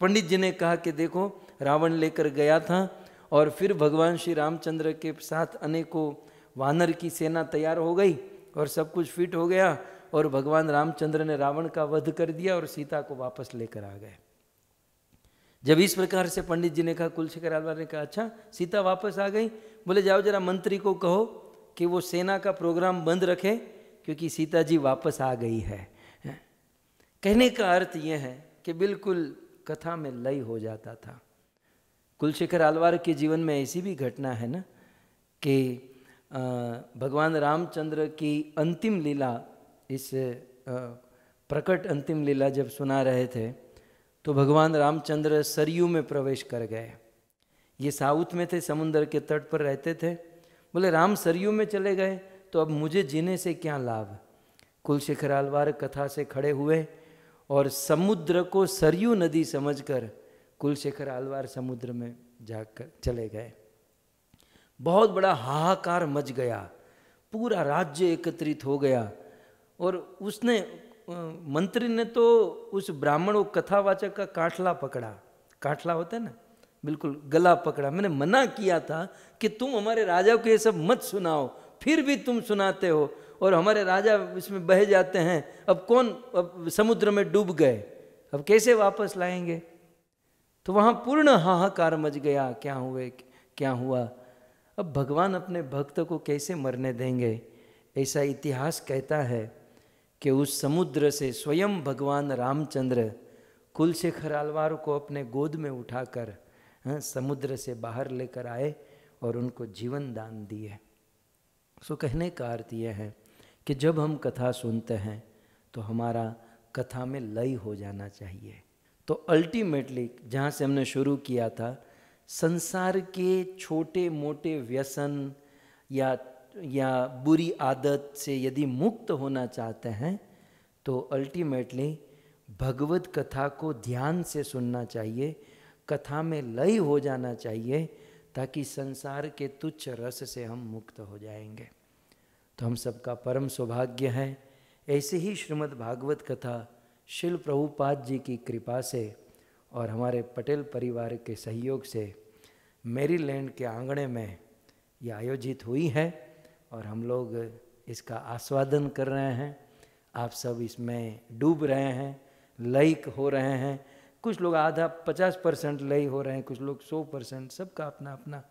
पंडित जी ने कहा कि देखो रावण लेकर गया था और फिर भगवान श्री रामचंद्र के साथ अनेकों वानर की सेना तैयार हो गई और सब कुछ फिट हो गया और भगवान रामचंद्र ने रावण का वध कर दिया और सीता को वापस लेकर आ गए। जब इस प्रकार से पंडित जी ने कहा, कुलशेखर आलवार ने कहा अच्छा सीता वापस आ गई? बोले जाओ जरा मंत्री को कहो कि वो सेना का प्रोग्राम बंद रखे क्योंकि सीता जी वापस आ गई है। कहने का अर्थ यह है कि बिल्कुल कथा में लय हो जाता था। कुलशेखर आलवार के जीवन में ऐसी भी घटना है ना कि भगवान रामचंद्र की अंतिम लीला, इस प्रकट अंतिम लीला जब सुना रहे थे तो भगवान रामचंद्र सरयू में प्रवेश कर गए। ये साउथ में थे, समुद्र के तट पर रहते थे। बोले राम सरयू में चले गए तो अब मुझे जीने से क्या लाभ? कुलशेखर आलवार कथा से खड़े हुए और समुद्र को सरयू नदी समझकर कुलशेखर आलवार समुद्र में जाकर चले गए। बहुत बड़ा हाहाकार मच गया, पूरा राज्य एकत्रित हो गया और उसने मंत्री ने तो उस ब्राह्मण कथावाचक का काठला पकड़ा। काठला होता है ना, बिल्कुल गला पकड़ा। मैंने मना किया था कि तुम हमारे राजा को ये सब मत सुनाओ, फिर भी तुम सुनाते हो और हमारे राजा इसमें बह जाते हैं। अब कौन, अब समुद्र में डूब गए, अब कैसे वापस लाएंगे? तो वहाँ पूर्ण हाहाकार मच गया, क्या हुआ? अब भगवान अपने भक्त को कैसे मरने देंगे? ऐसा इतिहास कहता है कि उस समुद्र से स्वयं भगवान रामचंद्र कुलशेखर आलवार को अपने गोद में उठाकर समुद्र से बाहर लेकर आए और उनको जीवन दान दिए। सो कहने का अर्थ यह है कि जब हम कथा सुनते हैं तो हमारा कथा में लय हो जाना चाहिए। तो अल्टीमेटली जहाँ से हमने शुरू किया था, संसार के छोटे मोटे व्यसन या बुरी आदत से यदि मुक्त होना चाहते हैं तो अल्टीमेटली भगवत कथा को ध्यान से सुनना चाहिए, कथा में लय हो जाना चाहिए ताकि संसार के तुच्छ रस से हम मुक्त हो जाएंगे। तो हम सबका परम सौभाग्य है ऐसे ही श्रीमद् भागवत कथा शिल प्रभुपाद जी की कृपा से और हमारे पटेल परिवार के सहयोग से मैरीलैंड के आंगणे में ये आयोजित हुई है और हम लोग इसका आस्वादन कर रहे हैं। आप सब इसमें डूब रहे हैं, लय हो रहे हैं। कुछ लोग आधा 50% लय हो रहे हैं, कुछ लोग 100%, सबका अपना अपना।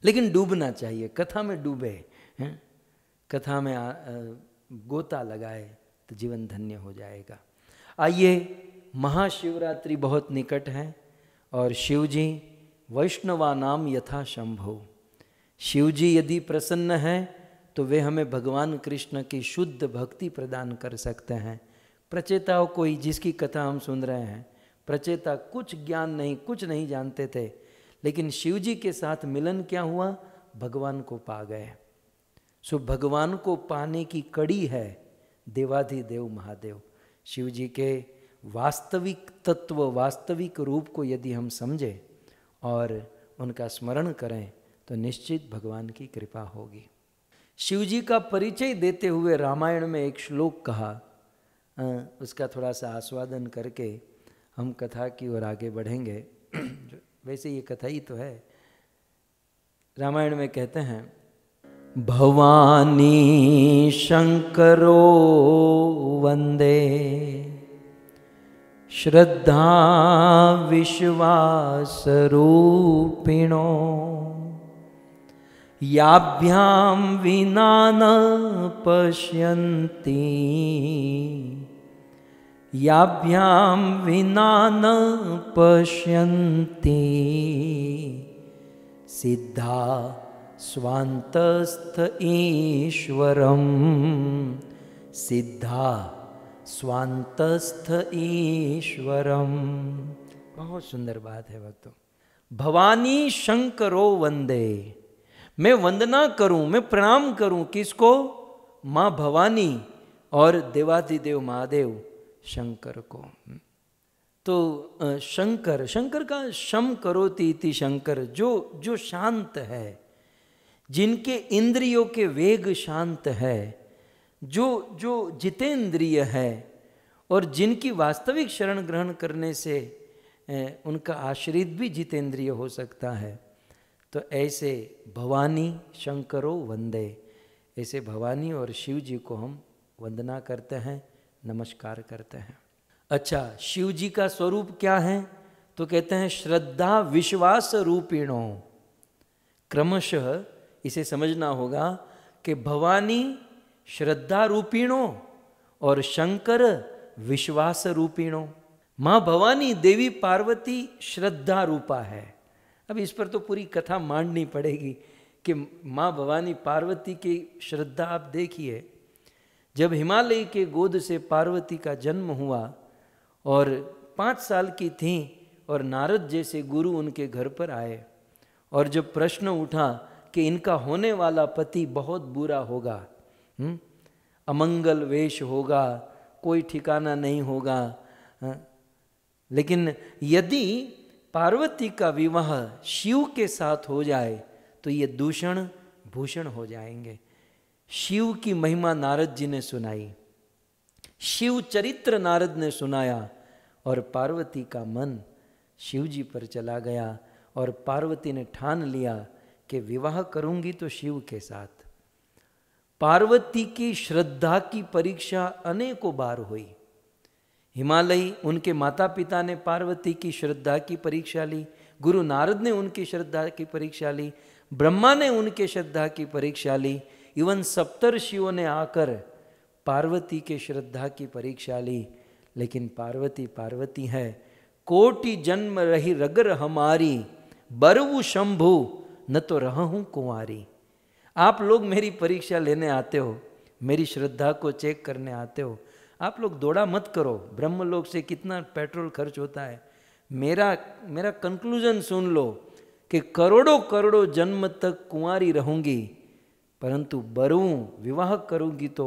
लेकिन डूबना चाहिए, कथा में डूबे हैं, कथा में गोता लगाए तो जीवन धन्य हो जाएगा। आइए, महाशिवरात्रि बहुत निकट है और शिवजी वैष्णवा नाम यथा शंभो, शिवजी यदि प्रसन्न है तो वे हमें भगवान कृष्ण की शुद्ध भक्ति प्रदान कर सकते हैं। प्रचेताओं को ही, जिसकी कथा हम सुन रहे हैं, प्रचेता कुछ ज्ञान नहीं, कुछ नहीं जानते थे, लेकिन शिवजी के साथ मिलन क्या हुआ? भगवान को पा गए। सो भगवान को पाने की कड़ी है देवाधिदेव महादेव। शिवजी के वास्तविक तत्व, वास्तविक रूप को यदि हम समझें और उनका स्मरण करें तो निश्चित भगवान की कृपा होगी। शिवजी का परिचय देते हुए रामायण में एक श्लोक कहा, उसका थोड़ा सा आस्वादन करके हम कथा की ओर आगे बढ़ेंगे। वैसे ये कथा ही तो है। रामायण में कहते हैं, भवानी शंकरो वंदे श्रद्धा विश्वास रूपिणो याभ्याम विना न पश्यन्ति, याभ्याम विना न पश्यन्ति, सिद्धा स्वान्तस्थ ईश्वरम, सिद्धा स्वान्तस्थ ईश्वरम। बहुत सुंदर बात है भक्तों। भवानी शंकरो वंदे, मैं वंदना करूं, मैं प्रणाम करूं किसको? माँ भवानी और देवाधिदेव महादेव शंकर को। तो शंकर, शंकर का शम करोति इति शंकर, जो शांत है, जिनके इंद्रियों के वेग शांत है, जो जितेंद्रिय है और जिनकी वास्तविक शरण ग्रहण करने से उनका आश्रित भी जितेंद्रिय हो सकता है। तो ऐसे भवानी शंकरो वंदे, ऐसे भवानी और शिव जी को हम वंदना करते हैं, नमस्कार करते हैं। अच्छा, शिव जी का स्वरूप क्या है? तो कहते हैं श्रद्धा विश्वास रूपिणो। क्रमशः इसे समझना होगा कि भवानी श्रद्धा रूपिणो और शंकर विश्वास रूपिणो। माँ भवानी देवी पार्वती श्रद्धा रूपा है। अब इस पर तो पूरी कथा मांडनी पड़ेगी कि माँ भवानी पार्वती की श्रद्धा आप देखिए। जब हिमालय के गोद से पार्वती का जन्म हुआ और 5 साल की थीं और नारद जैसे गुरु उनके घर पर आए और जब प्रश्न उठा कि इनका होने वाला पति बहुत बुरा होगा, अमंगल वेश होगा, कोई ठिकाना नहीं होगा, लेकिन यदि पार्वती का विवाह शिव के साथ हो जाए तो ये दूषण भूषण हो जाएंगे। शिव की महिमा नारद जी ने सुनाई, शिव चरित्र नारद ने सुनाया और पार्वती का मन शिव जी पर चला गया और पार्वती ने ठान लिया कि विवाह करूंगी तो शिव के साथ। पार्वती की श्रद्धा की परीक्षा अनेकों बार हुई। हिमालय उनके माता पिता ने पार्वती की श्रद्धा की परीक्षा ली, गुरु नारद ने उनकी श्रद्धा की परीक्षा ली, ब्रह्मा ने उनके श्रद्धा की परीक्षा ली, इवन सप्तर्षियों ने आकर पार्वती के श्रद्धा की परीक्षा ली। लेकिन पार्वती पार्वती है। कोटि जन्म रही रगर हमारी, बरवु शंभु न तो रहूं कुंवारी। आप लोग मेरी परीक्षा लेने आते हो, मेरी श्रद्धा को चेक करने आते हो, आप लोग दौड़ा मत करो। ब्रह्मलोक से कितना पेट्रोल खर्च होता है। मेरा कंक्लूजन सुन लो कि करोड़ों करोड़ों जन्म तक कुंवारी रहूंगी, परंतु बरूं विवाह करूंगी तो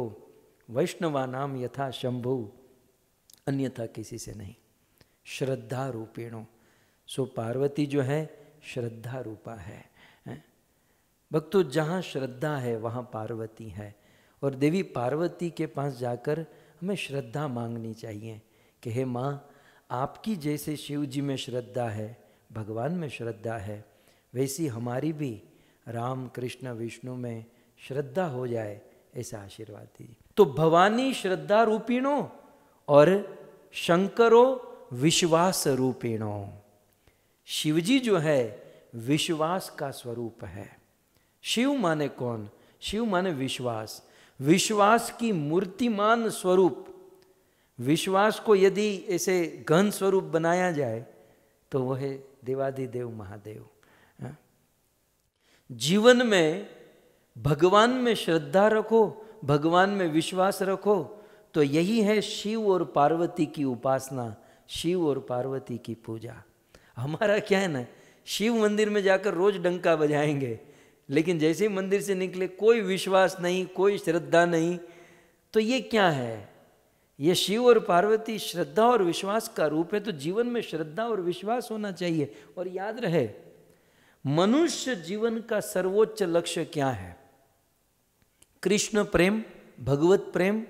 वैष्णवा नाम यथा शंभु, अन्यथा किसी से नहीं। श्रद्धा रूपेणो। सो पार्वती जो है श्रद्धा रूपा है। भक्तों, जहाँ श्रद्धा है वहाँ पार्वती है। और देवी पार्वती के पास जाकर हमें श्रद्धा मांगनी चाहिए कि हे माँ, आपकी जैसे शिव जी में श्रद्धा है, भगवान में श्रद्धा है, वैसी हमारी भी राम कृष्ण विष्णु में श्रद्धा हो जाए, ऐसा आशीर्वाद दीजिए। तो भवानी श्रद्धा रूपिणो और शंकरो विश्वास रूपिणो। शिवजी जो है विश्वास का स्वरूप है। शिव माने कौन? शिव माने विश्वास, विश्वास की मूर्तिमान स्वरूप। विश्वास को यदि ऐसे घन स्वरूप बनाया जाए तो वह है देवाधिदेव महादेव। जीवन में भगवान में श्रद्धा रखो, भगवान में विश्वास रखो, तो यही है शिव और पार्वती की उपासना, शिव और पार्वती की पूजा। हमारा क्या है ना, शिव मंदिर में जाकर रोज डंका बजाएंगे, लेकिन जैसे ही मंदिर से निकले कोई विश्वास नहीं, कोई श्रद्धा नहीं। तो ये क्या है? ये शिव और पार्वती श्रद्धा और विश्वास का रूप है। तो जीवन में श्रद्धा और विश्वास होना चाहिए। और याद रहे, मनुष्य जीवन का सर्वोच्च लक्ष्य क्या है? कृष्ण प्रेम, भगवत प्रेम।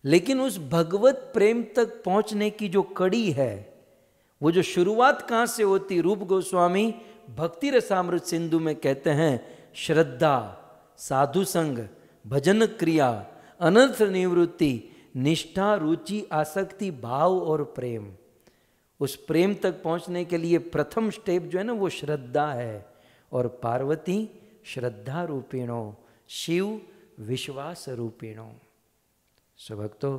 लेकिन उस भगवत प्रेम तक पहुंचने की जो कड़ी है, वो जो शुरुआत कहाँ से होती? रूप गोस्वामी भक्ति रसामृत सिंधु में कहते हैं, श्रद्धा, साधु संग, भजन क्रिया, अनर्थ निवृत्ति, निष्ठा, रुचि, आसक्ति, भाव और प्रेम। उस प्रेम तक पहुंचने के लिए प्रथम स्टेप जो है ना, वो श्रद्धा है। और पार्वती श्रद्धा रूपिणो, शिव विश्वास रूपिणो। सो भक्तों,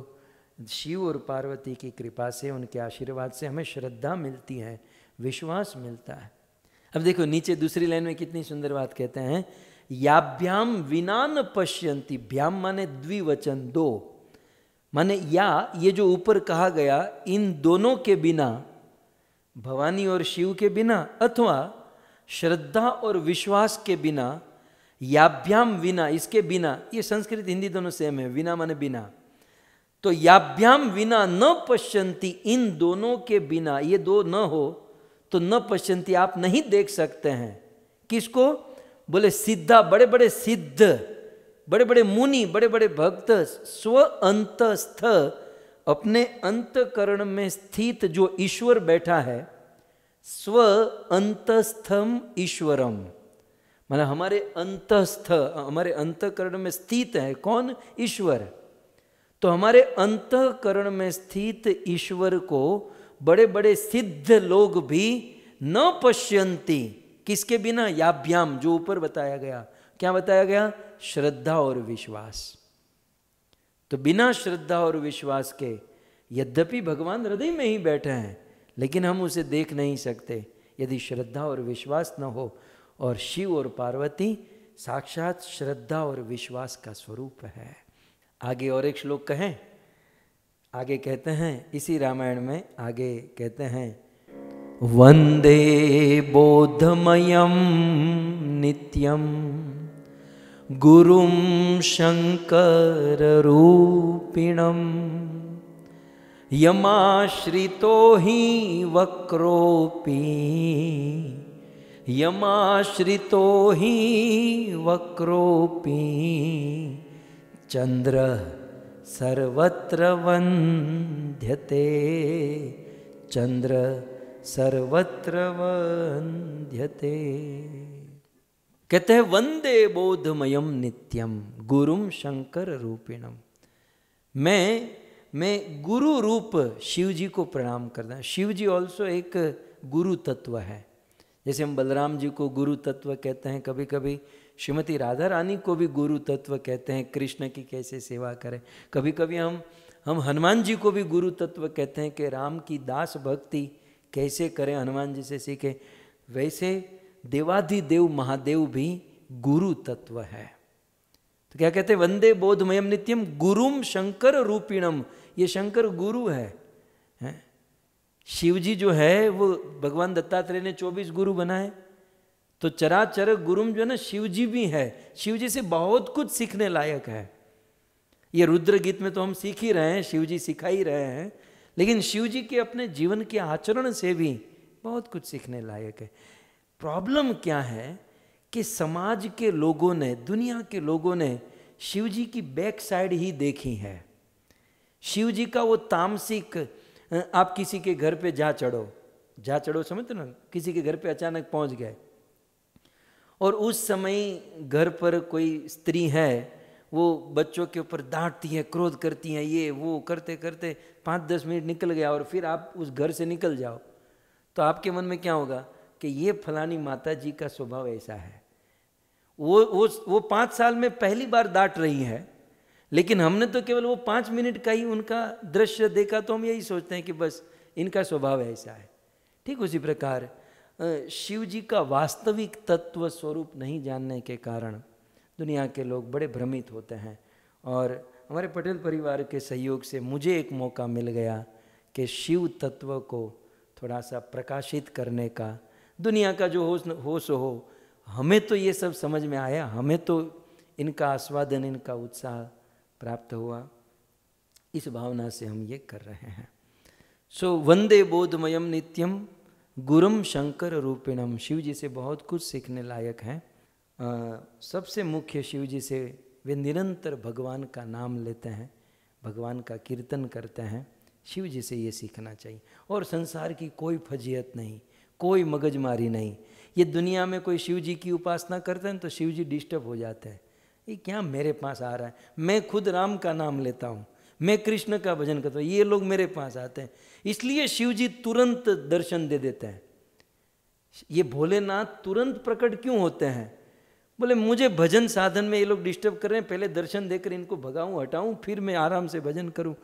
शिव और पार्वती की कृपा से, उनके आशीर्वाद से हमें श्रद्धा मिलती है, विश्वास मिलता है। अब देखो नीचे दूसरी लाइन में कितनी सुंदर बात कहते हैं, याभ्याम विना न पश्यन्ति। भ्याम माने द्विवचन, दो, माने या, ये जो ऊपर कहा गया, इन दोनों के बिना, भवानी और शिव के बिना, अथवा श्रद्धा और विश्वास के बिना, याभ्याम विना, इसके बिना, ये संस्कृत हिंदी दोनों सेम है, विना माने बिना, तो याभ्याम विना न पश्यन्ति, इन दोनों के बिना, ये दो न हो तो न पश्यन्ति, आप नहीं देख सकते हैं। किसको? बोले सिद्धा, बड़े बड़े सिद्ध, बड़े बड़े मुनि, बड़े बड़े भक्त, स्व अंतस्थ, अपने अंतकरण में स्थित जो ईश्वर बैठा है, स्व अंतस्थम ईश्वरम, मतलब हमारे अंतस्थ, हमारे अंतकरण में स्थित है कौन? ईश्वर। तो हमारे अंतकरण में स्थित ईश्वर को बड़े बड़े सिद्ध लोग भी न पश्यन्ति, किसके बिना? याभ्याम, जो ऊपर बताया गया। क्या बताया गया? श्रद्धा और विश्वास। तो बिना श्रद्धा और विश्वास के, यद्यपि भगवान हृदय में ही बैठे हैं, लेकिन हम उसे देख नहीं सकते यदि श्रद्धा और विश्वास न हो। और शिव और पार्वती साक्षात श्रद्धा और विश्वास का स्वरूप है। आगे और एक श्लोक कहें, आगे कहते हैं इसी रामायण में, आगे कहते हैं, वंदे बोधमयम नित्यम गुरुम शंकर रूपिणम यमाश्रितो हि वक्रोपि, यमाश्रितो हि वक्रोपि चंद्र सर्वत्र वंद्यते, चंद्र सर्वत्र वंद्यते। कहते हैं वंदे बोधमयम नित्यम गुरुम शंकर रूपिणम। मैं गुरु रूप शिव जी को प्रणाम करता हूँ। शिव जी ऑल्सो एक गुरु तत्व है। जैसे हम बलराम जी को गुरु तत्व कहते हैं, कभी कभी श्रीमती राधा रानी को भी गुरु तत्व कहते हैं, कृष्ण की कैसे सेवा करें। कभी कभी हम हनुमान जी को भी गुरु तत्व कहते हैं कि राम की दास भक्ति कैसे करें, हनुमान जी से सीखे। वैसे देवाधिदेव महादेव भी गुरु तत्व है। तो क्या कहते हैं? वंदे बोधमयम नित्यम गुरुम शंकर रूपिणम। ये शंकर गुरु है। शिव जी जो है वो भगवान दत्तात्रेय ने 24 गुरु बनाए, तो चराचर गुरुम जो है ना, शिव जी भी है। शिव जी से बहुत कुछ सीखने लायक है। ये रुद्र गीत में तो हम सीख ही रहे हैं, शिव जी सिखा ही रहे हैं, लेकिन शिव जी के अपने जीवन के आचरण से भी बहुत कुछ सीखने लायक है। प्रॉब्लम क्या है कि समाज के लोगों ने, दुनिया के लोगों ने शिव जी की बैक साइड ही देखी है। शिव जी का वो तामसिक, आप किसी के घर पे जा चढ़ो समझते ना, किसी के घर पे अचानक पहुंच गए और उस समय घर पर कोई स्त्री है, वो बच्चों के ऊपर डांटती है, क्रोध करती है, ये वो करते करते 5-10 मिनट निकल गया और फिर आप उस घर से निकल जाओ, तो आपके मन में क्या होगा कि ये फलानी माता जी का स्वभाव ऐसा है। वो 5 साल में पहली बार डांट रही है, लेकिन हमने तो केवल वो 5 मिनट का ही उनका दृश्य देखा, तो हम यही सोचते हैं कि बस इनका स्वभाव ऐसा है। ठीक उसी प्रकार शिव जी का वास्तविक तत्व स्वरूप नहीं जानने के कारण दुनिया के लोग बड़े भ्रमित होते हैं। और हमारे पटेल परिवार के सहयोग से मुझे एक मौका मिल गया कि शिव तत्व को थोड़ा सा प्रकाशित करने का। दुनिया का जो होश हो, हमें तो ये सब समझ में आया, हमें तो इनका आस्वादन, इनका उत्साह प्राप्त हुआ। इस भावना से हम ये कर रहे हैं। सो वंदे बोधमयम नित्यम गुरुम शंकर रूपिणम। शिव जी से बहुत कुछ सीखने लायक है। सबसे मुख्य शिव जी से वे निरंतर भगवान का नाम लेते हैं, भगवान का कीर्तन करते हैं। शिव जी से ये सीखना चाहिए। और संसार की कोई फजीयत नहीं, कोई मगजमारी नहीं। ये दुनिया में कोई शिव जी की उपासना करते हैं तो शिव जी डिस्टर्ब हो जाते हैं, ये क्या मेरे पास आ रहा है। मैं खुद राम का नाम लेता हूँ, मैं कृष्ण का भजन करता हूँ, ये लोग मेरे पास आते हैं। इसलिए शिव जी तुरंत दर्शन दे देते हैं। ये भोलेनाथ तुरंत प्रकट क्यों होते हैं? बोले मुझे भजन साधन में ये लोग डिस्टर्ब कर रहे हैं, पहले दर्शन देकर इनको भगाऊं हटाऊं, फिर मैं आराम से भजन करूं।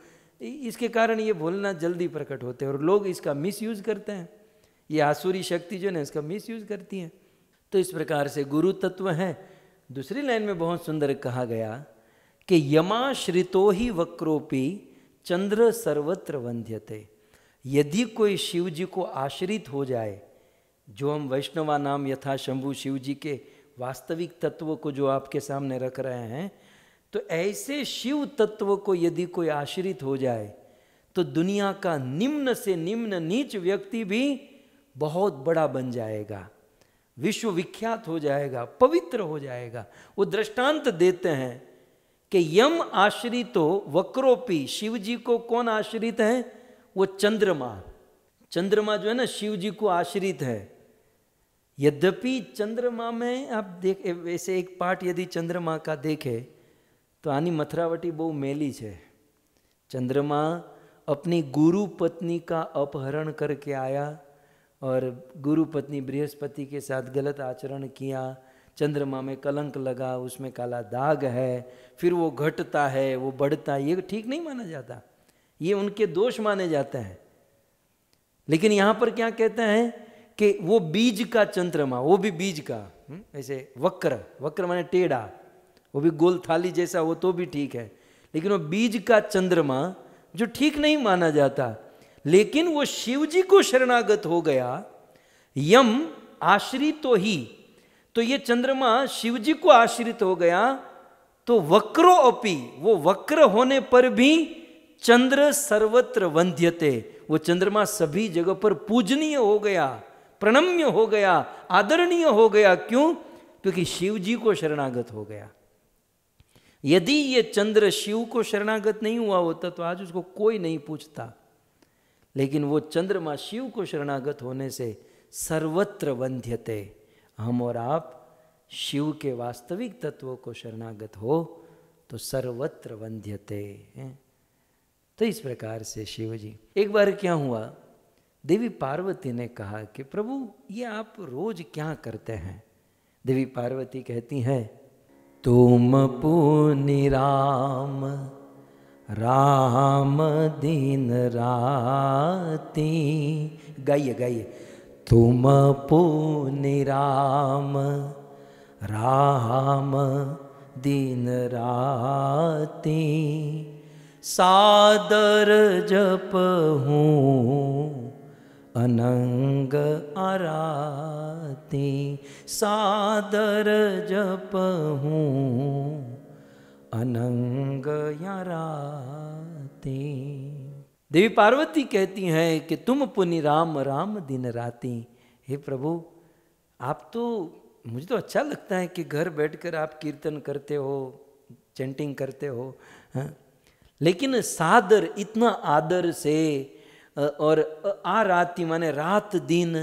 इसके कारण ये भोलेनाथ जल्दी प्रकट होते हैं और लोग इसका मिसयूज करते हैं। ये आसुरी शक्ति जो है इसका मिसयूज करती है। तो इस प्रकार से गुरु तत्व है। दूसरी लाइन में बहुत सुंदर कहा गया कि यमाश्रितो ही वक्रोपी चंद्र सर्वत्र वंध्यते। यदि कोई शिव जी को आश्रित हो जाए, जो हम वैष्णवा नाम यथा शंभु शिव जी के वास्तविक तत्व को जो आपके सामने रख रहे हैं, तो ऐसे शिव तत्व को यदि कोई आश्रित हो जाए तो दुनिया का निम्न से निम्न नीच व्यक्ति भी बहुत बड़ा बन जाएगा, विश्व विख्यात हो जाएगा, पवित्र हो जाएगा। वो दृष्टांत देते हैं कि यम आश्रितो वक्रोपी, शिव जी को कौन आश्रित है? वो चंद्रमा। चंद्रमा जो है ना शिव जी को आश्रित है। यद्यपि चंद्रमा में आप देख वैसे एक पार्ट यदि चंद्रमा का देखे तो आनी मथुरावटी बहु मेली है। चंद्रमा अपनी गुरु पत्नी का अपहरण करके आया और गुरु पत्नी बृहस्पति के साथ गलत आचरण किया। चंद्रमा में कलंक लगा, उसमें काला दाग है, फिर वो घटता है, वो बढ़ता है। ये ठीक नहीं माना जाता, ये उनके दोष माने जाते हैं। लेकिन यहाँ पर क्या कहते हैं कि वो बीज का चंद्रमा, वो भी बीज का, ऐसे वक्र, वक्र माने टेढ़ा, वो भी गोल थाली जैसा हो तो भी ठीक है, लेकिन वो बीज का चंद्रमा जो ठीक नहीं माना जाता। लेकिन वो शिव जी को शरणागत हो गया, यम आश्रितो ही, तो ये चंद्रमा शिव जी को आश्रित हो गया, तो वक्रो अपि, वो वक्र होने पर भी चंद्र सर्वत्र वंध्यते, वो चंद्रमा सभी जगह पर पूजनीय हो गया, प्रणम्य हो गया, आदरणीय हो गया। क्यों? क्योंकि शिव जी को शरणागत हो गया। यदि ये चंद्र शिव को शरणागत नहीं हुआ होता तो आज उसको कोई नहीं पूछता, लेकिन वो चंद्रमा शिव को शरणागत होने से सर्वत्र वंध्यते। हम और आप शिव के वास्तविक तत्वों को शरणागत हो तो सर्वत्र वंध्यते। तो इस प्रकार से शिव जी, एक बार क्या हुआ, देवी पार्वती ने कहा कि प्रभु ये आप रोज क्या करते हैं? देवी पार्वती कहती हैं, तुम पुनि राम राम दिन राती, गाइए गाइए, तुम पुनि राम राम दिन राती, सादर जप हूँ अनंग आराती, सादर जप हूँ अनंग आराती। देवी पार्वती कहती हैं कि तुम पुनि राम राम दिन राती। हे प्रभु, आप तो, मुझे तो अच्छा लगता है कि घर बैठकर आप कीर्तन करते हो, चैंटिंग करते हो, हाँ? लेकिन सादर, इतना आदर से, और आराती माने रात दिन,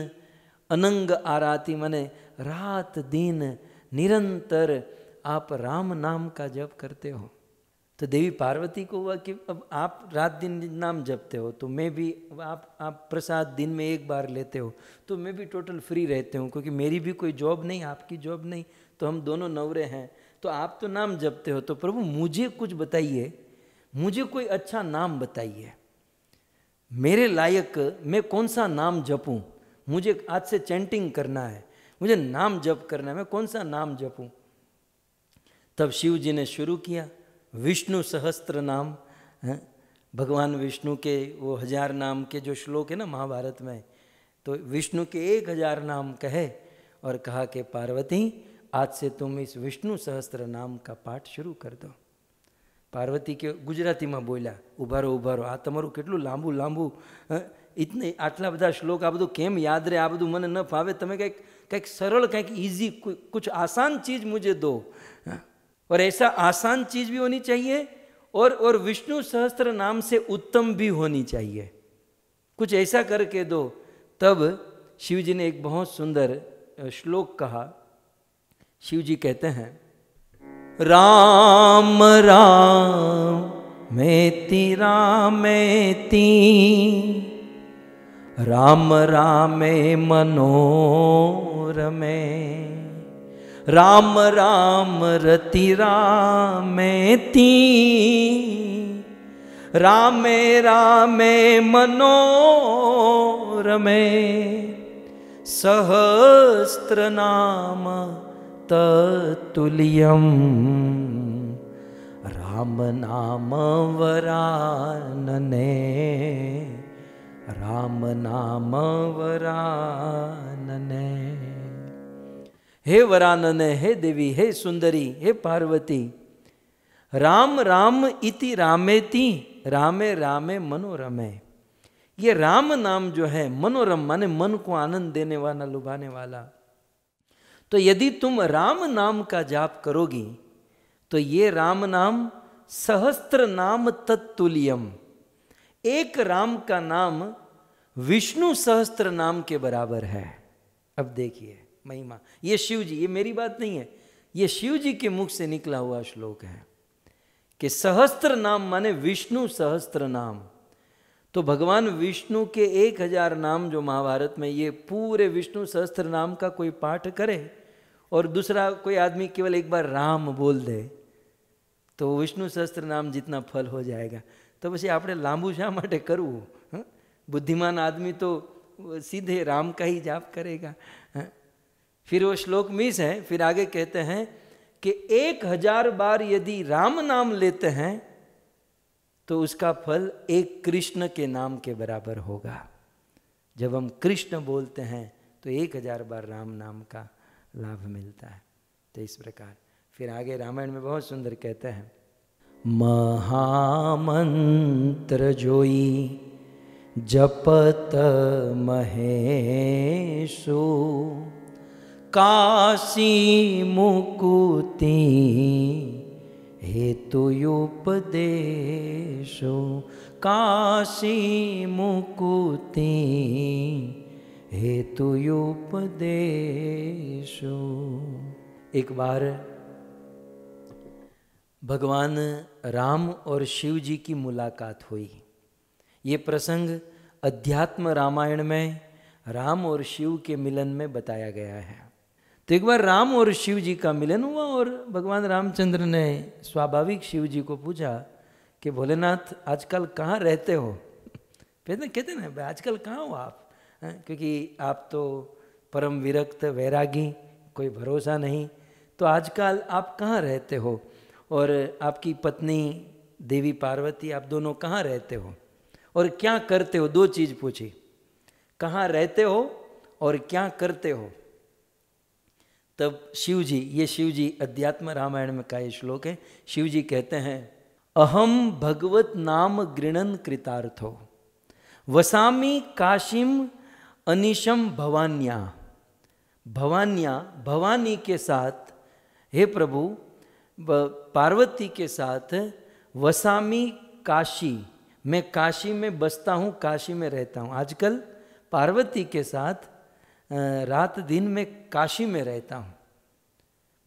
अनंग आराती माने रात दिन निरंतर आप राम नाम का जप करते हो। तो देवी पार्वती को हुआ कि अब आप रात दिन नाम जपते हो तो मैं भी, आप प्रसाद दिन में एक बार लेते हो तो मैं भी टोटल फ्री रहते हूँ, क्योंकि मेरी भी कोई जॉब नहीं, आपकी जॉब नहीं, तो हम दोनों नवरे हैं। तो आप तो नाम जपते हो, तो प्रभु मुझे कुछ बताइए, मुझे कोई अच्छा नाम बताइए, मेरे लायक मैं कौन सा नाम जपूं? मुझे आज से चैंटिंग करना है, मुझे नाम जप करना है, मैं कौन सा नाम जपूं? तब शिव जी ने शुरू किया विष्णु सहस्त्र नाम, है? भगवान विष्णु के वो 1000 नाम के जो श्लोक है ना महाभारत में, तो विष्णु के 1000 नाम कहे और कहा कि पार्वती आज से तुम इस विष्णु सहस्त्र नाम का पाठ शुरू कर दो। पार्वती के गुजराती में बोल्या, उभारो उभारो, आ तमारू केटલું લાંબુ લાંબુ, इतने आटला બધા श्लोक आ બધું કેમ યાદ રહે? आ બધું મને ન ફાવે, તમે કંઈક सरल, કંઈक ईजी, कुछ आसान चीज मुझे दो। और ऐसा आसान चीज भी होनी चाहिए और विष्णु सहस्त्र नाम से उत्तम भी होनी चाहिए, कुछ ऐसा करके दो। तब शिव जी ने एक बहुत सुंदर श्लोक कहा। शिव जी कहते हैं, राम राम मेति रामेति, राम रामे मनोरमे, राम राम रति रामेति रामे रामे मनोरमे सहस्रनाम तत्तुल्यं राम नाम वरानने राम नाम वरानने। हे वरानने, हे देवी, हे सुंदरी, हे पार्वती, राम राम इति रामेति रामे रामे मनोरमे। ये राम नाम जो है मनोरम माने मन को आनंद देने वाला, लुभाने वाला। तो यदि तुम राम नाम का जाप करोगी तो ये राम नाम सहस्त्र नाम तत्तुल्यम, एक राम का नाम विष्णु सहस्त्र नाम के बराबर है। अब देखिए महिमा, ये शिव जी, ये मेरी बात नहीं है, ये शिव जी के मुख से निकला हुआ श्लोक है कि सहस्त्र नाम माने विष्णु सहस्त्र नाम। तो भगवान विष्णु के 1000 नाम जो महाभारत में, ये पूरे विष्णु सहस्त्र नाम का कोई पाठ करे और दूसरा कोई आदमी केवल एक बार राम बोल दे तो विष्णु सहस्त्र नाम जितना फल हो जाएगा। तो बस આપણે લાંબુ શા માટે કરવું? बुद्धिमान आदमी तो सीधे राम का ही जाप करेगा। फिर वो श्लोक मिस है, फिर आगे कहते हैं कि 1000 बार यदि राम नाम लेते हैं तो उसका फल एक कृष्ण के नाम के बराबर होगा। जब हम कृष्ण बोलते हैं तो 1000 बार राम नाम का लाभ मिलता है। तो इस प्रकार फिर आगे रामायण में बहुत सुंदर कहते हैं, महामंत्र जोई जपत महेशु काशी मुकुति हेतुयुपदेशो काशी मुकुति हेतुयुपदेशो। एक बार भगवान राम और शिव जी की मुलाकात हुई। ये प्रसंग अध्यात्म रामायण में राम और शिव के मिलन में बताया गया है। तो एक बार राम और शिव जी का मिलन हुआ और भगवान रामचंद्र ने स्वाभाविक शिव जी को पूछा कि भोलेनाथ आजकल कहाँ रहते हो? कहते ना आजकल कहाँ हो आप? क्योंकि आप तो परम विरक्त वैरागी, कोई भरोसा नहीं, तो आजकल आप कहाँ रहते हो? और आपकी पत्नी देवी पार्वती, आप दोनों कहाँ रहते हो और क्या करते हो? 2 चीज पूछी, कहाँ रहते हो और क्या करते हो? तब शिव जी, ये शिव जी अध्यात्म रामायण में का ये श्लोक है, शिव जी कहते हैं, अहम भगवत नाम गृणन कृतार्थो वसामी काशीम अनिशम भवान्या। भवान्या, भवानी के साथ, हे प्रभु पार्वती के साथ, वसामी काशी, मैं काशी में बसता हूँ, काशी में रहता हूँ। आजकल पार्वती के साथ रात दिन में काशी में रहता हूँ।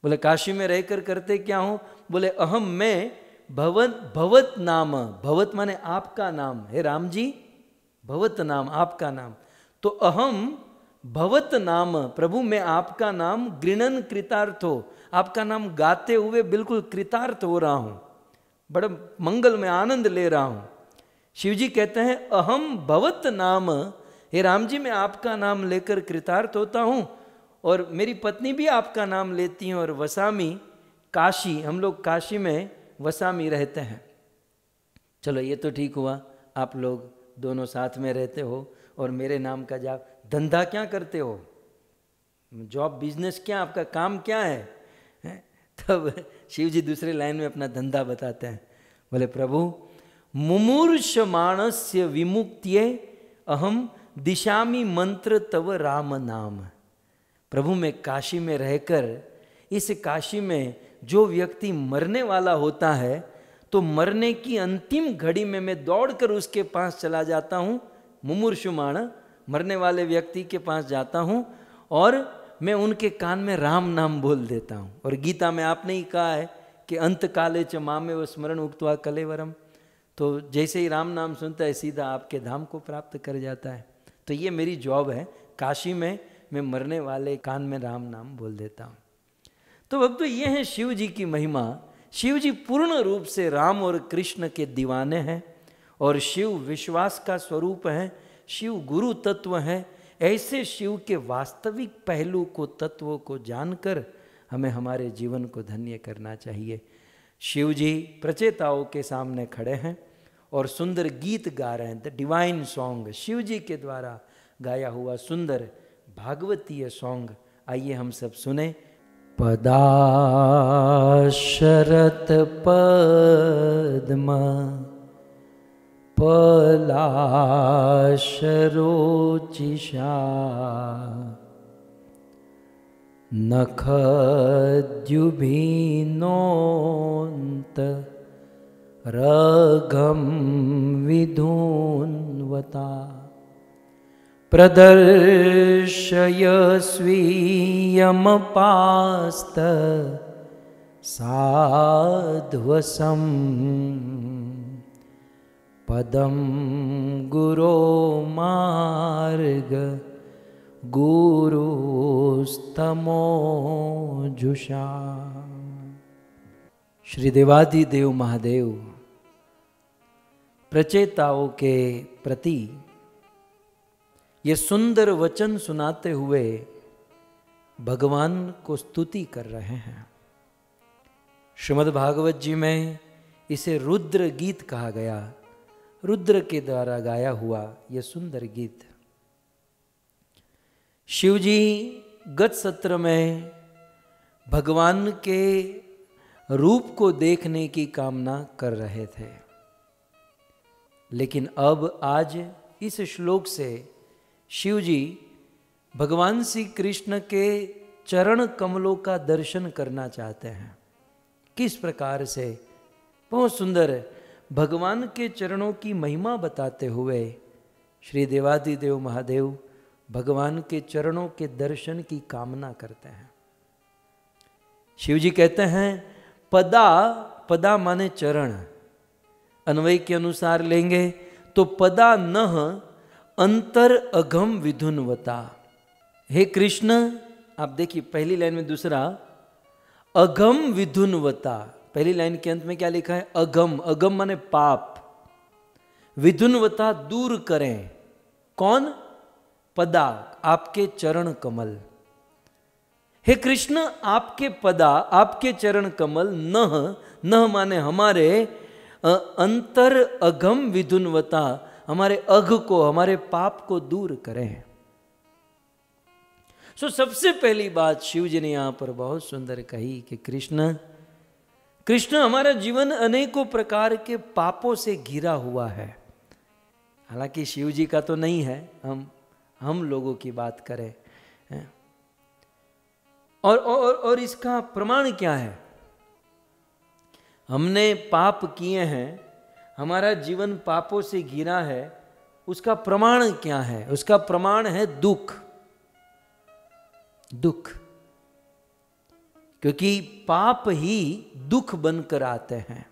बोले काशी में रहकर करते क्या हूँ? बोले अहम, मैं भवत नाम, भवत माने आपका नाम, हे राम जी भवत नाम आपका नाम, तो अहम भवत नाम, प्रभु मैं आपका नाम गृणन कृतार्थ हो, आपका नाम गाते हुए बिल्कुल कृतार्थ हो रहा हूँ, बड़ा मंगल में आनंद ले रहा हूँ। शिव जी कहते हैं अहम भवत नाम, हे राम जी मैं आपका नाम लेकर कृतार्थ होता हूँ और मेरी पत्नी भी आपका नाम लेती हैं, और वसामी काशी, हम लोग काशी में वसामी रहते हैं। चलो ये तो ठीक हुआ, आप लोग दोनों साथ में रहते हो और मेरे नाम का जाप। धंधा क्या करते हो? जॉब, बिजनेस क्या, आपका काम क्या है? तब शिव जी दूसरे लाइन में अपना धंधा बताते हैं। बोले प्रभु मुमूर्ष मानस्य विमुक्त्ये अहम दिशामी मंत्र तव राम नाम। प्रभु मैं काशी में रहकर, इस काशी में जो व्यक्ति मरने वाला होता है तो मरने की अंतिम घड़ी में मैं दौड़कर उसके पास चला जाता हूँ, मुमूर्षुमाण, मरने वाले व्यक्ति के पास जाता हूँ और मैं उनके कान में राम नाम बोल देता हूँ। और गीता में आपने ही कहा है कि अंत काले च मामे व स्मरण उक्त्वा कलेवरम, तो जैसे ही राम नाम सुनता है सीधा आपके धाम को प्राप्त कर जाता है। तो ये मेरी जॉब है, काशी में मैं मरने वाले कान में राम नाम बोल देता हूँ। तो भक्तों ये है शिव जी की महिमा। शिव जी पूर्ण रूप से राम और कृष्ण के दीवाने हैं और शिव विश्वास का स्वरूप है, शिव गुरु तत्व है। ऐसे शिव के वास्तविक पहलू को, तत्वों को जानकर हमें हमारे जीवन को धन्य करना चाहिए। शिव जी प्रचेताओं के सामने खड़े हैं और सुंदर गीत गा रहे हैं। द डिवाइन सॉन्ग, शिव जी के द्वारा गाया हुआ सुंदर भागवतीय सॉन्ग। आइए हम सब सुने। पदाशरत पद्म पलाशरोचिषा नखद्युभिनोऽन्त रघं विधून्वता प्रदर्शय स्वीयमपास्त साध्वसं पदं गुरो मार्ग गुरुस्तमोजुषा। श्री देवादिदेव महादेव प्रचेताओं के प्रति ये सुंदर वचन सुनाते हुए भगवान को स्तुति कर रहे हैं। श्रीमद् भागवत जी में इसे रुद्र गीत कहा गया। रुद्र के द्वारा गाया हुआ यह सुंदर गीत। शिव जी गत सत्र में भगवान के रूप को देखने की कामना कर रहे थे, लेकिन अब आज इस श्लोक से शिव जी भगवान श्री कृष्ण के चरण कमलों का दर्शन करना चाहते हैं। किस प्रकार से, बहुत सुंदर भगवान के चरणों की महिमा बताते हुए श्री देवादिदेव महादेव भगवान के चरणों के दर्शन की कामना करते हैं। शिव जी कहते हैं पदा, पदा माने चरण। अन्वय के अनुसार लेंगे तो पदा नह अंतर अघम विधुनवता। हे कृष्ण, आप देखिए पहली लाइन में दूसरा अघम विधुनवता। पहली लाइन के अंत में क्या लिखा है? अघम। अघम माने पाप। विधुनवता दूर करें। कौन? पदा, आपके चरण कमल। हे कृष्ण, आपके पदा, आपके चरण कमल नह, नह माने हमारे अंतर अघम विधुनवता, हमारे अघ को, हमारे पाप को दूर करें। सबसे पहली बात शिव जी ने यहां पर बहुत सुंदर कही कि कृष्ण, कृष्ण हमारा जीवन अनेकों प्रकार के पापों से घिरा हुआ है। हालांकि शिव जी का तो नहीं है, हम लोगों की बात करें। और इसका प्रमाण क्या है? हमने पाप किए हैं, हमारा जीवन पापों से घिरा है। उसका प्रमाण क्या है? उसका प्रमाण है दुख। दुख, क्योंकि पाप ही दुख बनकर आते हैं।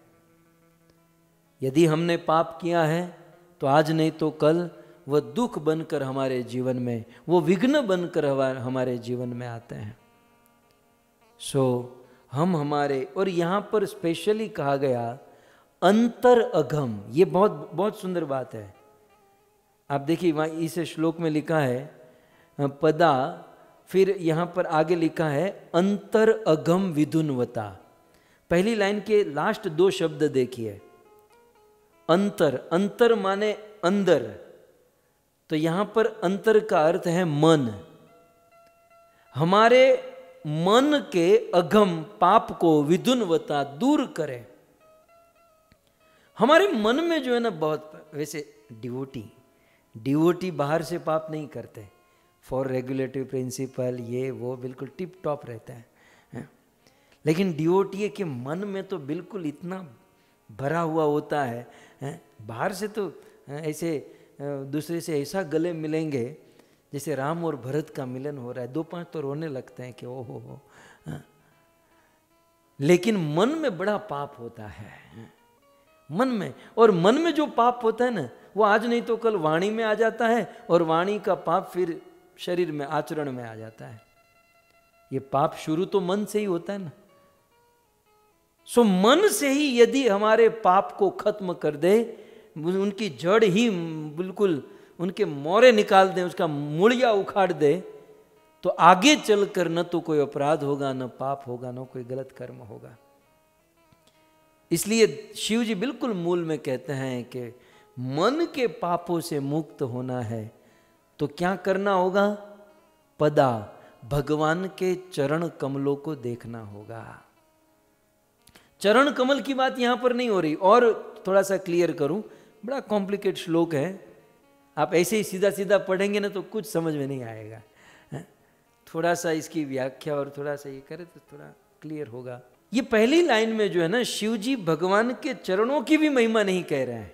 यदि हमने पाप किया है तो आज नहीं तो कल वह दुख बनकर हमारे जीवन में, वो विघ्न बनकर हमारे जीवन में आते हैं। हम हमारे, और यहां पर स्पेशली कहा गया अंतर अघम। ये बहुत बहुत सुंदर बात है। आप देखिए वहां इस श्लोक में लिखा है पदा, फिर यहां पर आगे लिखा है अंतर अघम विधुनवता। पहली लाइन के लास्ट दो शब्द देखिए, अंतर। अंतर माने अंदर, तो यहां पर अंतर का अर्थ है मन। हमारे मन के अघम पाप को विधुनवता दूर करें। हमारे मन में जो है ना, बहुत वैसे डिवोटी बाहर से पाप नहीं करते, फॉर रेगुलेटिव प्रिंसिपल ये वो बिल्कुल टिप टॉप रहता है। लेकिन डिवोटी के मन में तो बिल्कुल इतना भरा हुआ होता है। बाहर से तो ऐसे दूसरे से ऐसा गले मिलेंगे जैसे राम और भरत का मिलन हो रहा है। 2-5 तो रोने लगते हैं कि ओहो हो। लेकिन मन में बड़ा पाप होता है, मन में। और मन में जो पाप होता है ना, वो आज नहीं तो कल वाणी में आ जाता है, और वाणी का पाप फिर शरीर में, आचरण में आ जाता है। ये पाप शुरू तो मन से ही होता है ना। सो मन से ही यदि हमारे पाप को खत्म कर दे, उनकी जड़ ही बिल्कुल उनके मोरे निकाल दे, उसका मूलिया उखाड़ दे, तो आगे चलकर न तो कोई अपराध होगा, न पाप होगा, न कोई गलत कर्म होगा। इसलिए शिव जी बिल्कुल मूल में कहते हैं कि मन के पापों से मुक्त होना है तो क्या करना होगा? पदा, भगवान के चरण कमलों को देखना होगा। चरण कमल की बात यहां पर नहीं हो रही, और थोड़ा सा क्लियर करूं, बड़ा कॉम्प्लिकेट श्लोक है, आप ऐसे ही सीधा सीधा पढ़ेंगे ना तो कुछ समझ में नहीं आएगा। थोड़ा सा इसकी व्याख्या और थोड़ा सा ये करें तो थोड़ा क्लियर होगा। ये पहली लाइन में जो है ना, शिव जी भगवान के चरणों की भी महिमा नहीं कह रहे हैं।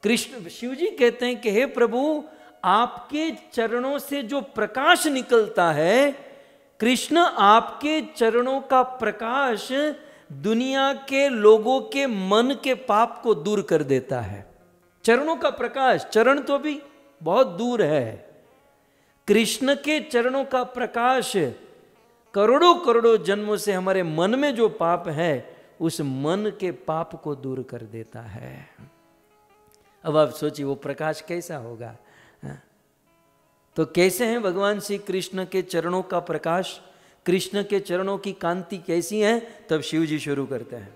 कृष्ण, शिव जी कहते हैं कि हे प्रभु, आपके चरणों से जो प्रकाश निकलता है, कृष्ण आपके चरणों का प्रकाश दुनिया के लोगों के मन के पाप को दूर कर देता है। चरणों का प्रकाश, चरण तो भी बहुत दूर है, कृष्ण के चरणों का प्रकाश करोड़ों करोड़ों जन्मों से हमारे मन में जो पाप है, उस मन के पाप को दूर कर देता है। अब आप सोचिए वो प्रकाश कैसा होगा। तो कैसे हैं भगवान श्री कृष्ण के चरणों का प्रकाश, कृष्ण के चरणों की कांति कैसी है? तब शिव जी शुरू करते हैं।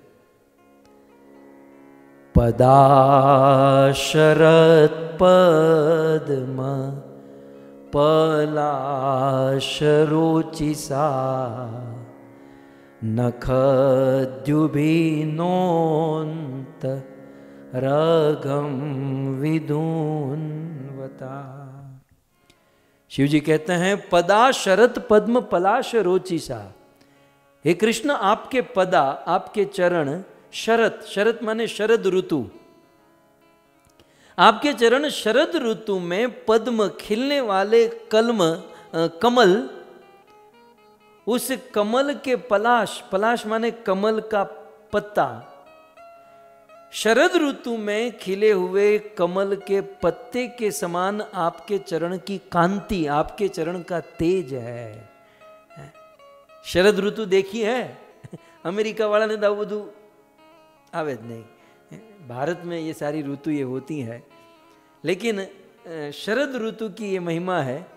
पदाशरत पद्म पलाशरोचिसा नखद्युभिनोन्त रगम विदून्वता। शिव जी कहते हैं पदा शरत पद्म पलाश रोचिसा। हे कृष्ण, आपके पदा, आपके चरण, शरत, शरत माने शरद ऋतु, आपके चरण शरद ऋतु में पद्म खिलने वाले कमल, उस कमल के पलाश, पलाश माने कमल का पत्ता, शरद ऋतु में खिले हुए कमल के पत्ते के समान आपके चरण की कांति, आपके चरण का तेज है। शरद ऋतु देखी है? अमेरिका वाला ने दाऊ बधु आवेद नहीं, भारत में ये सारी ऋतु ये होती है, लेकिन शरद ऋतु की ये महिमा है।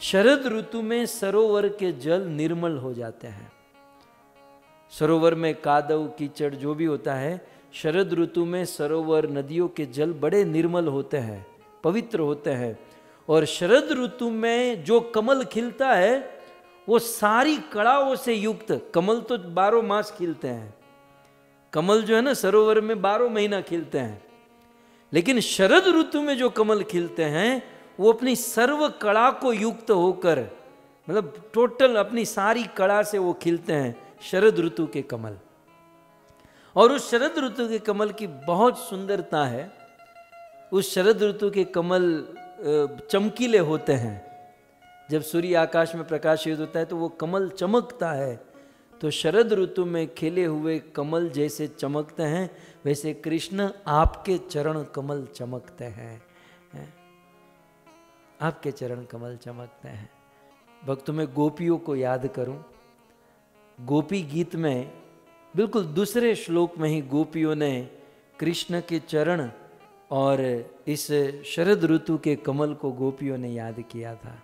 शरद ऋतु में सरोवर के जल निर्मल हो जाते हैं। सरोवर में कादव कीचड़ जो भी होता है, शरद ऋतु में सरोवर नदियों के जल बड़े निर्मल होते हैं, पवित्र होते हैं। और शरद ऋतु में जो कमल खिलता है वो सारी कड़ाओं से युक्त, कमल तो 12 मास खिलते हैं, कमल जो है ना सरोवर में 12 महीना खिलते हैं, लेकिन शरद ऋतु में जो कमल खिलते हैं वो अपनी सर्व कड़ा को युक्त होकर, मतलब टोटल अपनी सारी कड़ा से वो खिलते हैं, शरद ऋतु के कमल। और उस शरद ऋतु के कमल की बहुत सुंदरता है। उस शरद ऋतु के कमल चमकीले होते हैं। जब सूर्य आकाश में प्रकाशित होता है तो वो कमल चमकता है। तो शरद ऋतु में खिले हुए कमल जैसे चमकते हैं, वैसे कृष्ण आपके चरण कमल चमकते हैं। आपके चरण कमल चमकते हैं। भक्तों में गोपियों को याद करूं, गोपी गीत में बिल्कुल दूसरे श्लोक में ही गोपियों ने कृष्ण के चरण और इस शरद ऋतु के कमल को गोपियों ने याद किया था।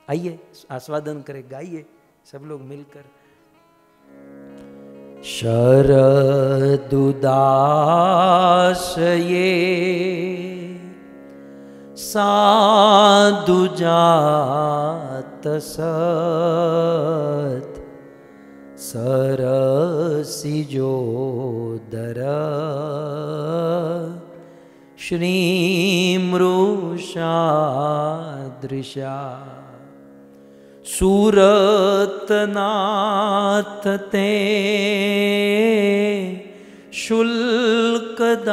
आइए आस्वादन करें, गाइए सब लोग मिलकर। शरदुदास ये साधु जात सत सरसिजोदर श्रीमृषादृशा सूरतनाथ ते शुल्कदासिका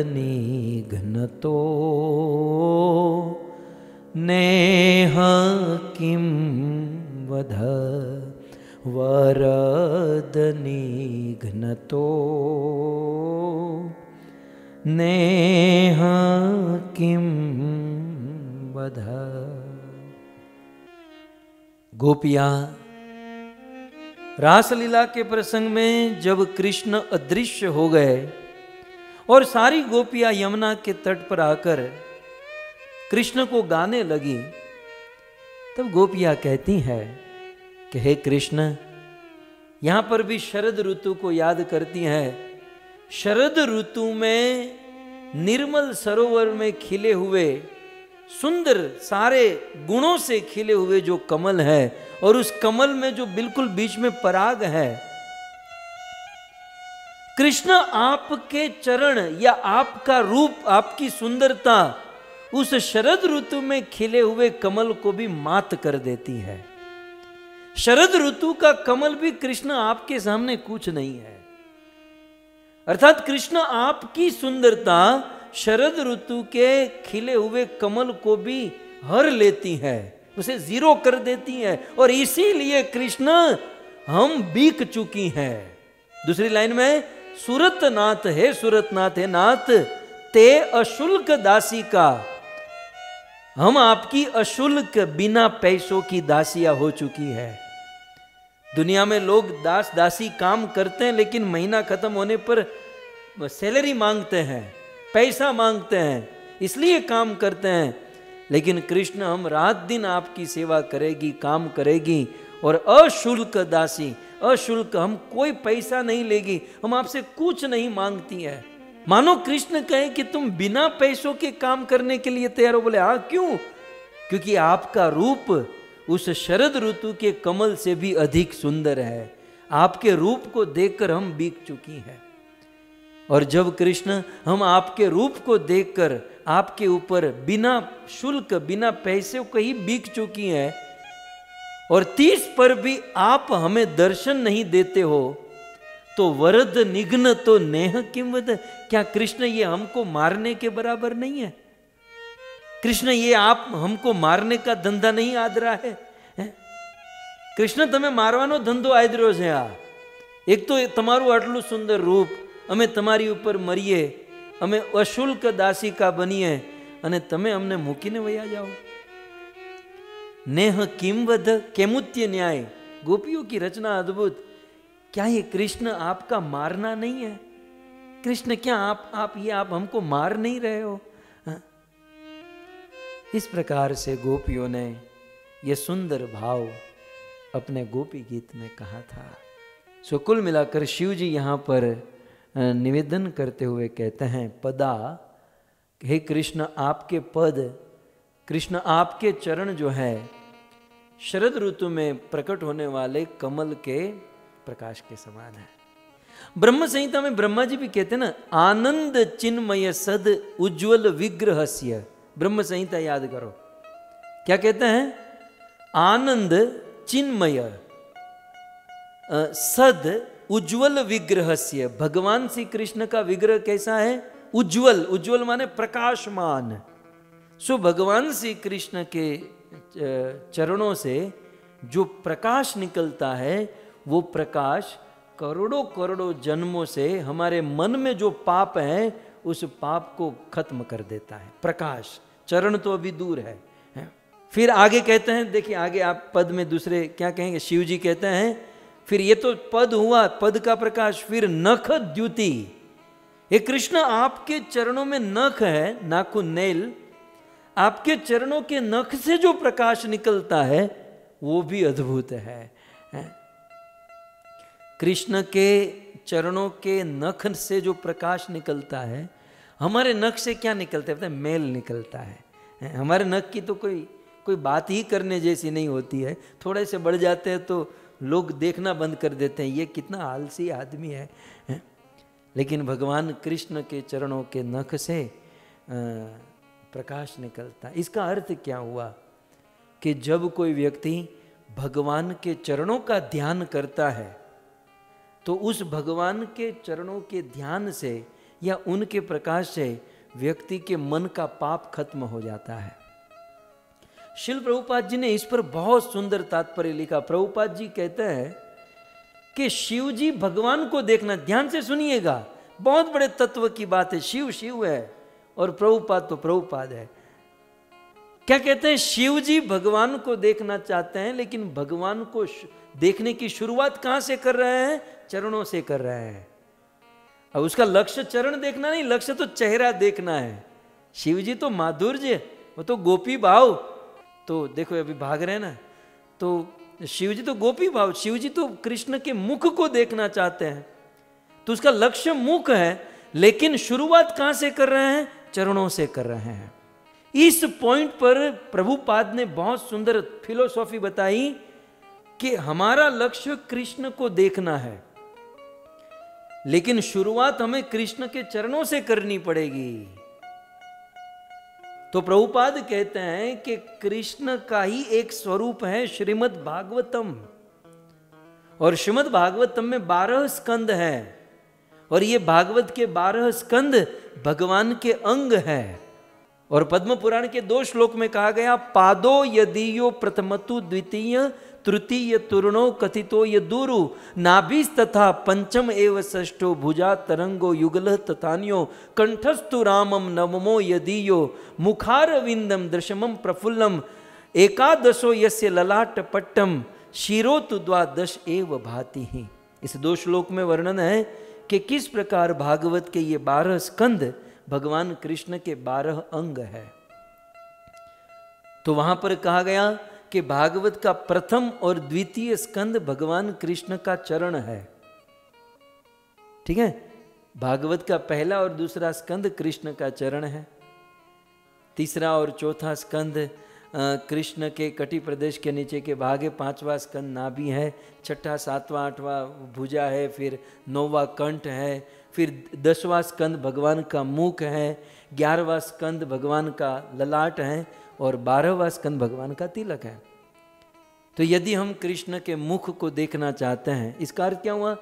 वरदनिघ्नतो नेह किं वध वरदनिघ्नतो नेह किं वध। गोपियां रासलीला के प्रसंग में जब कृष्ण अदृश्य हो गए और सारी गोपियां यमुना के तट पर आकर कृष्ण को गाने लगी, तब गोपियां कहती हैं कि हे कृष्ण, यहां पर भी शरद ऋतु को याद करती हैं। शरद ऋतु में निर्मल सरोवर में खिले हुए सुंदर सारे गुणों से खिले हुए जो कमल है, और उस कमल में जो बिल्कुल बीच में पराग है, कृष्ण आपके चरण या आपका रूप, आपकी सुंदरता उस शरद ऋतु में खिले हुए कमल को भी मात कर देती है। शरद ऋतु का कमल भी कृष्ण आपके सामने कुछ नहीं है। अर्थात कृष्ण आपकी सुंदरता शरद ऋतु के खिले हुए कमल को भी हर लेती है, उसे जीरो कर देती है, और इसीलिए कृष्ण हम बीक चुकी हैं। दूसरी लाइन में सूरतनाथ है, सूरतनाथ है नाथ ते अशुल्क दासी का, हम आपकी अशुल्क बिना पैसों की दासियां हो चुकी है। दुनिया में लोग दास दासी काम करते हैं, लेकिन महीना खत्म होने पर सैलरी मांगते हैं, पैसा मांगते हैं, इसलिए काम करते हैं। लेकिन कृष्ण हम रात दिन आपकी सेवा करेगी, काम करेगी, और अशुल्क दासी, अशुल्क, हम कोई पैसा नहीं लेगी, हम आपसे कुछ नहीं मांगती है। मानो कृष्ण कहे कि तुम बिना पैसों के काम करने के लिए तैयार हो। बोले हाँ, क्यों? क्योंकि आपका रूप उस शरद ऋतु के कमल से भी अधिक सुंदर है। आपके रूप को देखकर हम बीक चुकी हैं। और जब कृष्ण हम आपके रूप को देखकर आपके ऊपर बिना शुल्क, बिना पैसे को ही बीक चुकी हैं, और 30 पर भी आप हमें दर्शन नहीं देते हो, तो वरद निघ्न तो नेह किम वद। क्या कृष्ण ये हमको मारने के बराबर नहीं है? कृष्ण ये आप हमको मारने का धंधा नहीं आदरा है? कृष्ण तमे मारवानो धंधो आदरो છે આ। એક તો તમારું આટલું સુંદર રૂપ, અમે તમારી ઉપર મરીએ, અમે અશુલ્ક દાસિકા બનીએ, અને તમે અમને મૂકીને વયા જાઓ। नेह किमवद केमुत्य न्याय, गोपियों की रचना अद्भुत। क्या ये कृष्ण आपका मारना नहीं है? कृष्ण क्या आप हमको मार नहीं रहे हो? इस प्रकार से गोपियों ने ये सुंदर भाव अपने गोपी गीत में कहा था। सो कुल मिलाकर शिव जी यहाँ पर निवेदन करते हुए कहते हैं, पदा, हे कृष्ण आपके पद, कृष्ण आपके चरण जो है शरद ऋतु में प्रकट होने वाले कमल के प्रकाश के समान है। ब्रह्म संहिता में ब्रह्मा जी भी कहते हैं ना, आनंद चिन्मय सद उज्ज्वल विग्रहस्य। ब्रह्म संहिता याद करो, क्या कहते हैं? आनंद चिन्मय सद उज्ज्वल विग्रहस्य। भगवान श्री कृष्ण का विग्रह कैसा है? उज्ज्वल। उज्ज्वल माने प्रकाशमान। सो भगवान श्री कृष्ण के चरणों से जो प्रकाश निकलता है, वो प्रकाश करोड़ों करोड़ों जन्मों से हमारे मन में जो पाप है उस पाप को खत्म कर देता है। प्रकाश, चरण तो अभी दूर है। फिर आगे कहते हैं, देखिए आगे आप पद में दूसरे क्या कहेंगे? शिव जी कहते हैं, फिर ये तो पद हुआ, पद का प्रकाश। फिर नख द्युति, ये कृष्ण आपके चरणों में नख है, नाखून, नेल, आपके चरणों के नख से जो प्रकाश निकलता है वो भी अद्भुत है। कृष्ण के चरणों के नख से जो प्रकाश निकलता है, हमारे नख से क्या निकलता है? पता है? मेल निकलता है। हमारे नख की तो कोई बात ही करने जैसी नहीं होती है। थोड़े से बढ़ जाते हैं तो लोग देखना बंद कर देते हैं, ये कितना आलसी आदमी है। लेकिन भगवान कृष्ण के चरणों के नख से प्रकाश निकलता है। इसका अर्थ क्या हुआ कि जब कोई व्यक्ति भगवान के चरणों का ध्यान करता है, तो उस भगवान के चरणों के ध्यान से या उनके प्रकाश से व्यक्ति के मन का पाप खत्म हो जाता है। शिल प्रभुपाद जी ने इस पर बहुत सुंदर तात्पर्य लिखा। प्रभुपाद जी कहते हैं कि शिव जी भगवान को देखना, ध्यान से सुनिएगा, बहुत बड़े तत्व की बात है। शिव शिव है और प्रभुपाद तो प्रभुपाद है। क्या कहते हैं, शिव जी भगवान को देखना चाहते हैं, लेकिन भगवान को देखने की शुरुआत कहां से कर रहे हैं? चरणों से कर रहे हैं। अब उसका लक्ष्य चरण देखना नहीं, लक्ष्य तो चेहरा देखना है। शिव जी तो माधुर्य, वो तो गोपी भाव। तो देखो अभी भाग रहे हैं ना, तो शिव जी तो गोपी भाव, शिव जी तो कृष्ण के मुख को देखना चाहते हैं, तो उसका लक्ष्य मुख है, लेकिन शुरुआत कहां से कर रहे हैं? चरणों से कर रहे हैं। इस पॉइंट पर प्रभुपाद ने बहुत सुंदर फिलोसॉफी बताई कि हमारा लक्ष्य कृष्ण को देखना है, लेकिन शुरुआत हमें कृष्ण के चरणों से करनी पड़ेगी। तो प्रभुपाद कहते हैं कि कृष्ण का ही एक स्वरूप है श्रीमद् भागवतम, और श्रीमद् भागवतम में 12 स्कंद हैं, और ये भागवत के 12 स्कंद भगवान के अंग हैं। और पद्म पुराण के 2 श्लोक में कहा गया, पादो यदीयो प्रथमतु द्वितीय तृतीय तुर्णो कथितो यदुरु नाभिस तथा पंचम एव षष्ठो भुजा तरंगो युगल तथान्यो कंठस्तु रामम नवमो यदीयो मुखारविंदम दशमम प्रफुल्लम एकादशो यस्य ललाट पट्टम शिरो तु द्वादश एव भाति ही। इस 2 श्लोक में वर्णन है कि किस प्रकार भागवत के ये 12 स्कंद भगवान कृष्ण के 12 अंग है। तो वहां पर कहा गया कि भागवत का प्रथम और द्वितीय स्कंद भगवान कृष्ण का चरण है। ठीक है, भागवत का पहला और दूसरा स्कंद कृष्ण का चरण है, तीसरा और चौथा स्कंद कृष्ण के कटी प्रदेश के नीचे के भाग है, 5वां स्कंद नाभि है, 6ठा 7वां 8वां भुजा है, फिर 9वां कंठ है, फिर 10वां स्कंद भगवान का मुख है, 11वां स्कंद भगवान का ललाट है, और 12वां स्कंद भगवान का तिलक है। तो यदि हम कृष्ण के मुख को देखना चाहते हैं, इसका अर्थ क्या हुआ?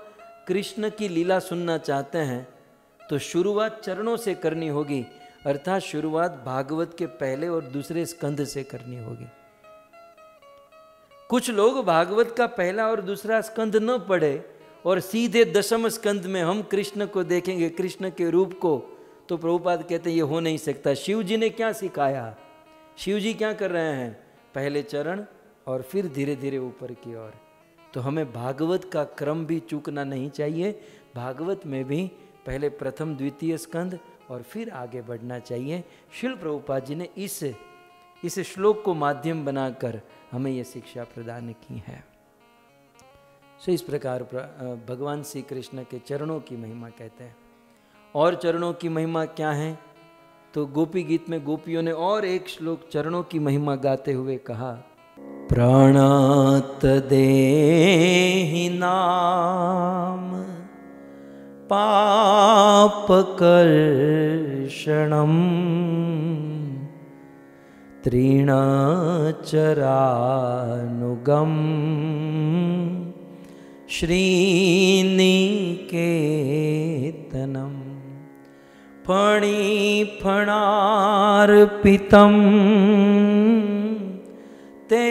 कृष्ण की लीला सुनना चाहते हैं, तो शुरुआत चरणों से करनी होगी, अर्थात शुरुआत भागवत के पहले और दूसरे स्कंद से करनी होगी। कुछ लोग भागवत का पहला और दूसरा स्कंद न पढ़े और सीधे 10वें स्कंद में हम कृष्ण को देखेंगे, कृष्ण के रूप को, तो प्रभुपाद कहते हैं ये हो नहीं सकता। शिव जी ने क्या सिखाया? शिव जी क्या कर रहे हैं? पहले चरण और फिर धीरे धीरे ऊपर की ओर। तो हमें भागवत का क्रम भी चूकना नहीं चाहिए, भागवत में भी पहले प्रथम द्वितीय स्कंद और फिर आगे बढ़ना चाहिए। श्रील प्रभुपाद जी ने इस श्लोक को माध्यम बनाकर हमें यह शिक्षा प्रदान की है। सो इस प्रकार भगवान श्री कृष्ण के चरणों की महिमा कहते हैं। और चरणों की महिमा क्या है? तो गोपी गीत में गोपियों ने और एक श्लोक चरणों की महिमा गाते हुए कहा, प्राणात देहि नाम पाप कर्षणम तृणाचरानुगम श्रीनिकेतनम फणिफणार्पितं ते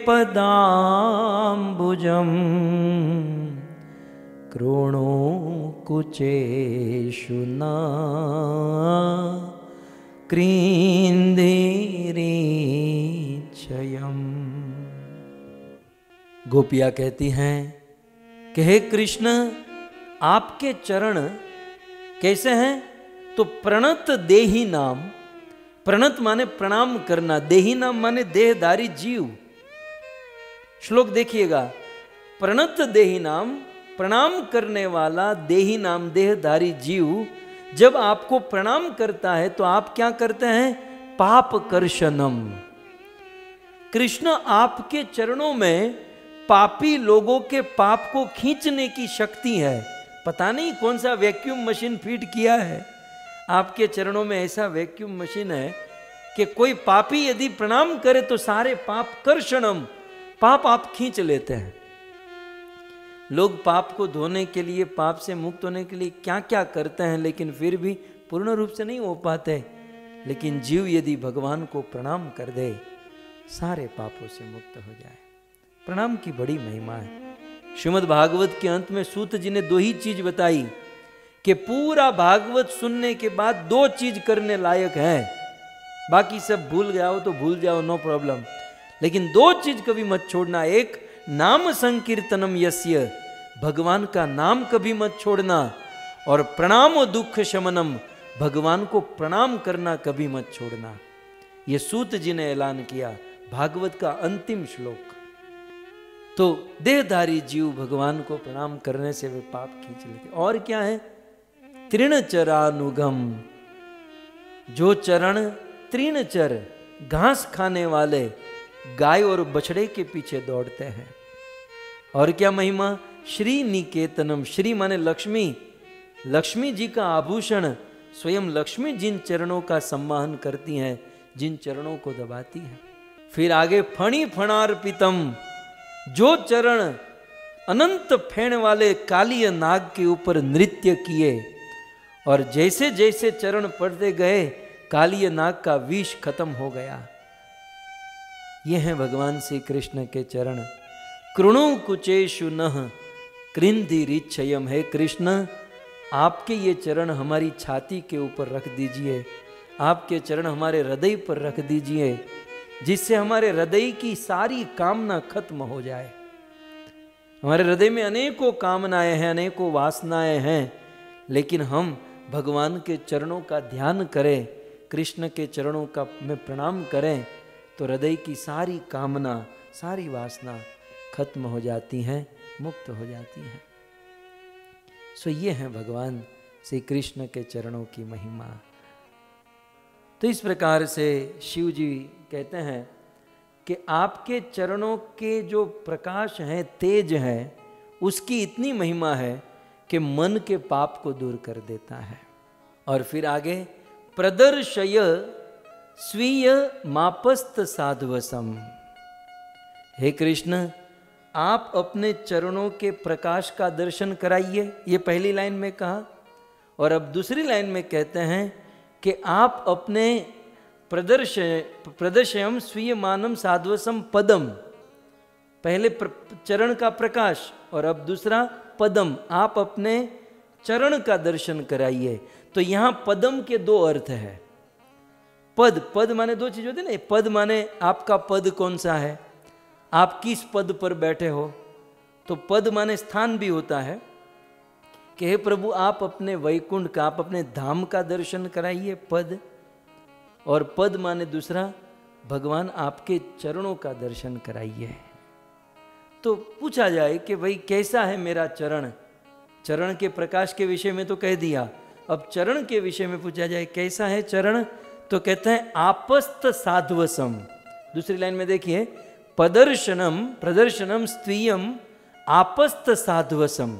पदाम्बुजं क्रोणोकुचेषु न क्रीन्दिरीचयम्। गोपियाँ कहती हैं कि हे कृष्ण, आपके चरण कैसे हैं? तो प्रणत देही नाम, प्रणत माने प्रणाम करना, देही नाम माने देहधारी जीव। श्लोक देखिएगा, प्रणत देही नाम, प्रणाम करने वाला देही नाम देहधारी जीव जब आपको प्रणाम करता है तो आप क्या करते हैं? पाप कर्षणम। कृष्ण आपके चरणों में पापी लोगों के पाप को खींचने की शक्ति है। पता नहीं कौन सा वैक्यूम मशीन फिट किया है आपके चरणों में, ऐसा वैक्यूम मशीन है कि कोई पापी यदि प्रणाम करे तो सारे पाप कर्षणम, पाप आप खींच लेते हैं। लोग पाप को धोने के लिए, पाप से मुक्त होने के लिए क्या क्या करते हैं, लेकिन फिर भी पूर्ण रूप से नहीं हो पाते। लेकिन जीव यदि भगवान को प्रणाम कर दे, सारे पापों से मुक्त हो जाए। प्रणाम की बड़ी महिमा है। श्रीमद् भागवत के अंत में सूत जी ने 2 ही चीज बताई कि पूरा भागवत सुनने के बाद 2 चीज करने लायक है। बाकी सब भूल जाओ तो भूल जाओ, नो प्रॉब्लम, लेकिन दो चीज कभी मत छोड़ना। एक, नाम संकीर्तनम यस्य, भगवान का नाम कभी मत छोड़ना, और प्रणाम दुख शमनम, भगवान को प्रणाम करना कभी मत छोड़ना। ये सूत जी ने ऐलान किया, भागवत का अंतिम श्लोक। तो देहधारी जीव भगवान को प्रणाम करने से वे पाप खींच लेते। और क्या है? तृण चरानुगम, जो चरण तृण चर, घास खाने वाले गाय और बछड़े के पीछे दौड़ते हैं। और क्या महिमा? श्री निकेतनम, श्री माने लक्ष्मी, लक्ष्मी जी का आभूषण, स्वयं लक्ष्मी जिन चरणों का सम्मान करती हैं, जिन चरणों को दबाती हैं। फिर आगे फणी फणार्पितम, जो चरण अनंत फेण वाले कालिय नाग के ऊपर नृत्य किए, और जैसे जैसे चरण पड़ते गए कालिय नाग का विष खत्म हो गया। ये हैं भगवान श्री कृष्ण के चरण। कृणु कुचेषु नः कृन्धिरिच्छयम, है कृष्ण आपके ये चरण हमारी छाती के ऊपर रख दीजिए, आपके चरण हमारे हृदय पर रख दीजिए, जिससे हमारे हृदय की सारी कामना खत्म हो जाए। हमारे हृदय में अनेकों कामनाएं हैं, अनेकों वासनाएं हैं, लेकिन हम भगवान के चरणों का ध्यान करें, कृष्ण के चरणों का में प्रणाम करें, तो हृदय की सारी कामना, सारी वासना खत्म हो जाती हैं, मुक्त हो जाती हैं। सो ये है भगवान श्री कृष्ण के चरणों की महिमा। तो इस प्रकार से शिव जी कहते हैं कि आपके चरणों के जो प्रकाश हैं, तेज हैं, उसकी इतनी महिमा है कि मन के पाप को दूर कर देता है। और फिर आगे, प्रदर्शय स्वीय मापस्त साध्वसम, हे कृष्ण आप अपने चरणों के प्रकाश का दर्शन कराइए, ये पहली लाइन में कहा। और अब दूसरी लाइन में कहते हैं कि आप अपने प्रदर्शयम स्वीय मानम साध्वसम पदम, पहले चरण का प्रकाश और अब दूसरा पदम, आप अपने चरण का दर्शन कराइए। तो यहां पदम के दो अर्थ है। पद, पद माने दो चीज होती है ना, पद माने आपका पद कौन सा है, आप किस पद पर बैठे हो। तो पद माने स्थान भी होता है कि हे प्रभु आप अपने वैकुंठ का, आप अपने धाम का दर्शन कराइए, पद। और पद माने दूसरा, भगवान आपके चरणों का दर्शन कराइए। तो पूछा जाए कि भाई कैसा है मेरा चरण, चरण के प्रकाश के विषय में तो कह दिया, अब चरण के विषय में पूछा जाए कैसा है चरण, तो कहते हैं आपस्त साध्वसम। दूसरी लाइन में देखिए, प्रदर्शनम स्त्वीयम आपस्त साध्वसम।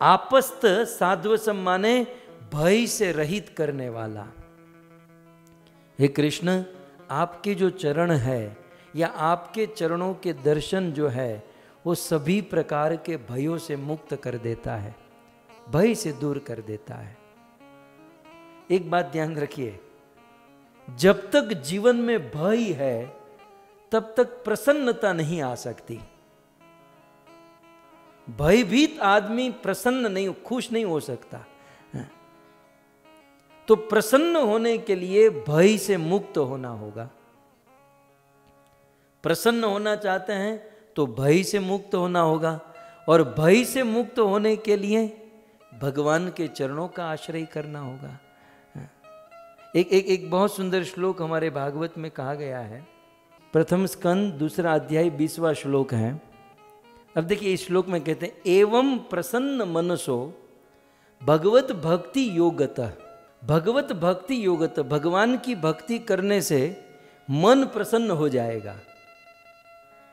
आपस्त साध्वसम माने भय से रहित करने वाला। हे कृष्ण आपके जो चरण है या आपके चरणों के दर्शन जो है वो सभी प्रकार के भयों से मुक्त कर देता है, भय से दूर कर देता है। एक बात ध्यान रखिए, जब तक जीवन में भय है तब तक प्रसन्नता नहीं आ सकती। भयभीत आदमी प्रसन्न नहीं, खुश नहीं हो सकता। तो प्रसन्न होने के लिए भय से मुक्त होना होगा। प्रसन्न होना चाहते हैं तो भय से मुक्त होना होगा, और भय से मुक्त होने के लिए भगवान के चरणों का आश्रय करना होगा। एक बहुत सुंदर श्लोक हमारे भागवत में कहा गया है, प्रथम स्कंद दूसरा अध्याय 20वां श्लोक है। अब देखिए इस श्लोक में कहते हैं, एवं प्रसन्न मनसो भगवत भक्ति योगतः। भगवत भक्ति योगतः, भगवान की भक्ति करने से मन प्रसन्न हो जाएगा।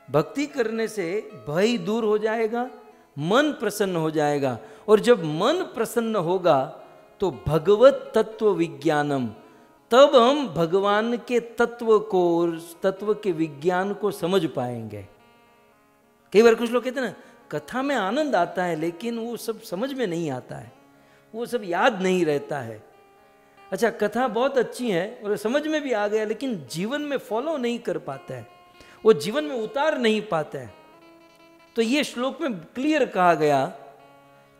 भक्ति करने से भय दूर हो जाएगा, मन प्रसन्न हो जाएगा। और जब मन प्रसन्न होगा तो भगवत तत्व विज्ञानम, तब हम भगवान के तत्व को, तत्व के विज्ञान को समझ पाएंगे। कई बार कुछ लोग कहते हैं ना, कथा में आनंद आता है लेकिन वो सब समझ में नहीं आता है, वो सब याद नहीं रहता है। अच्छा, कथा बहुत अच्छी है और समझ में भी आ गया, लेकिन जीवन में फॉलो नहीं कर पाता है, वो जीवन में उतार नहीं पाता है। तो ये श्लोक में क्लियर कहा गया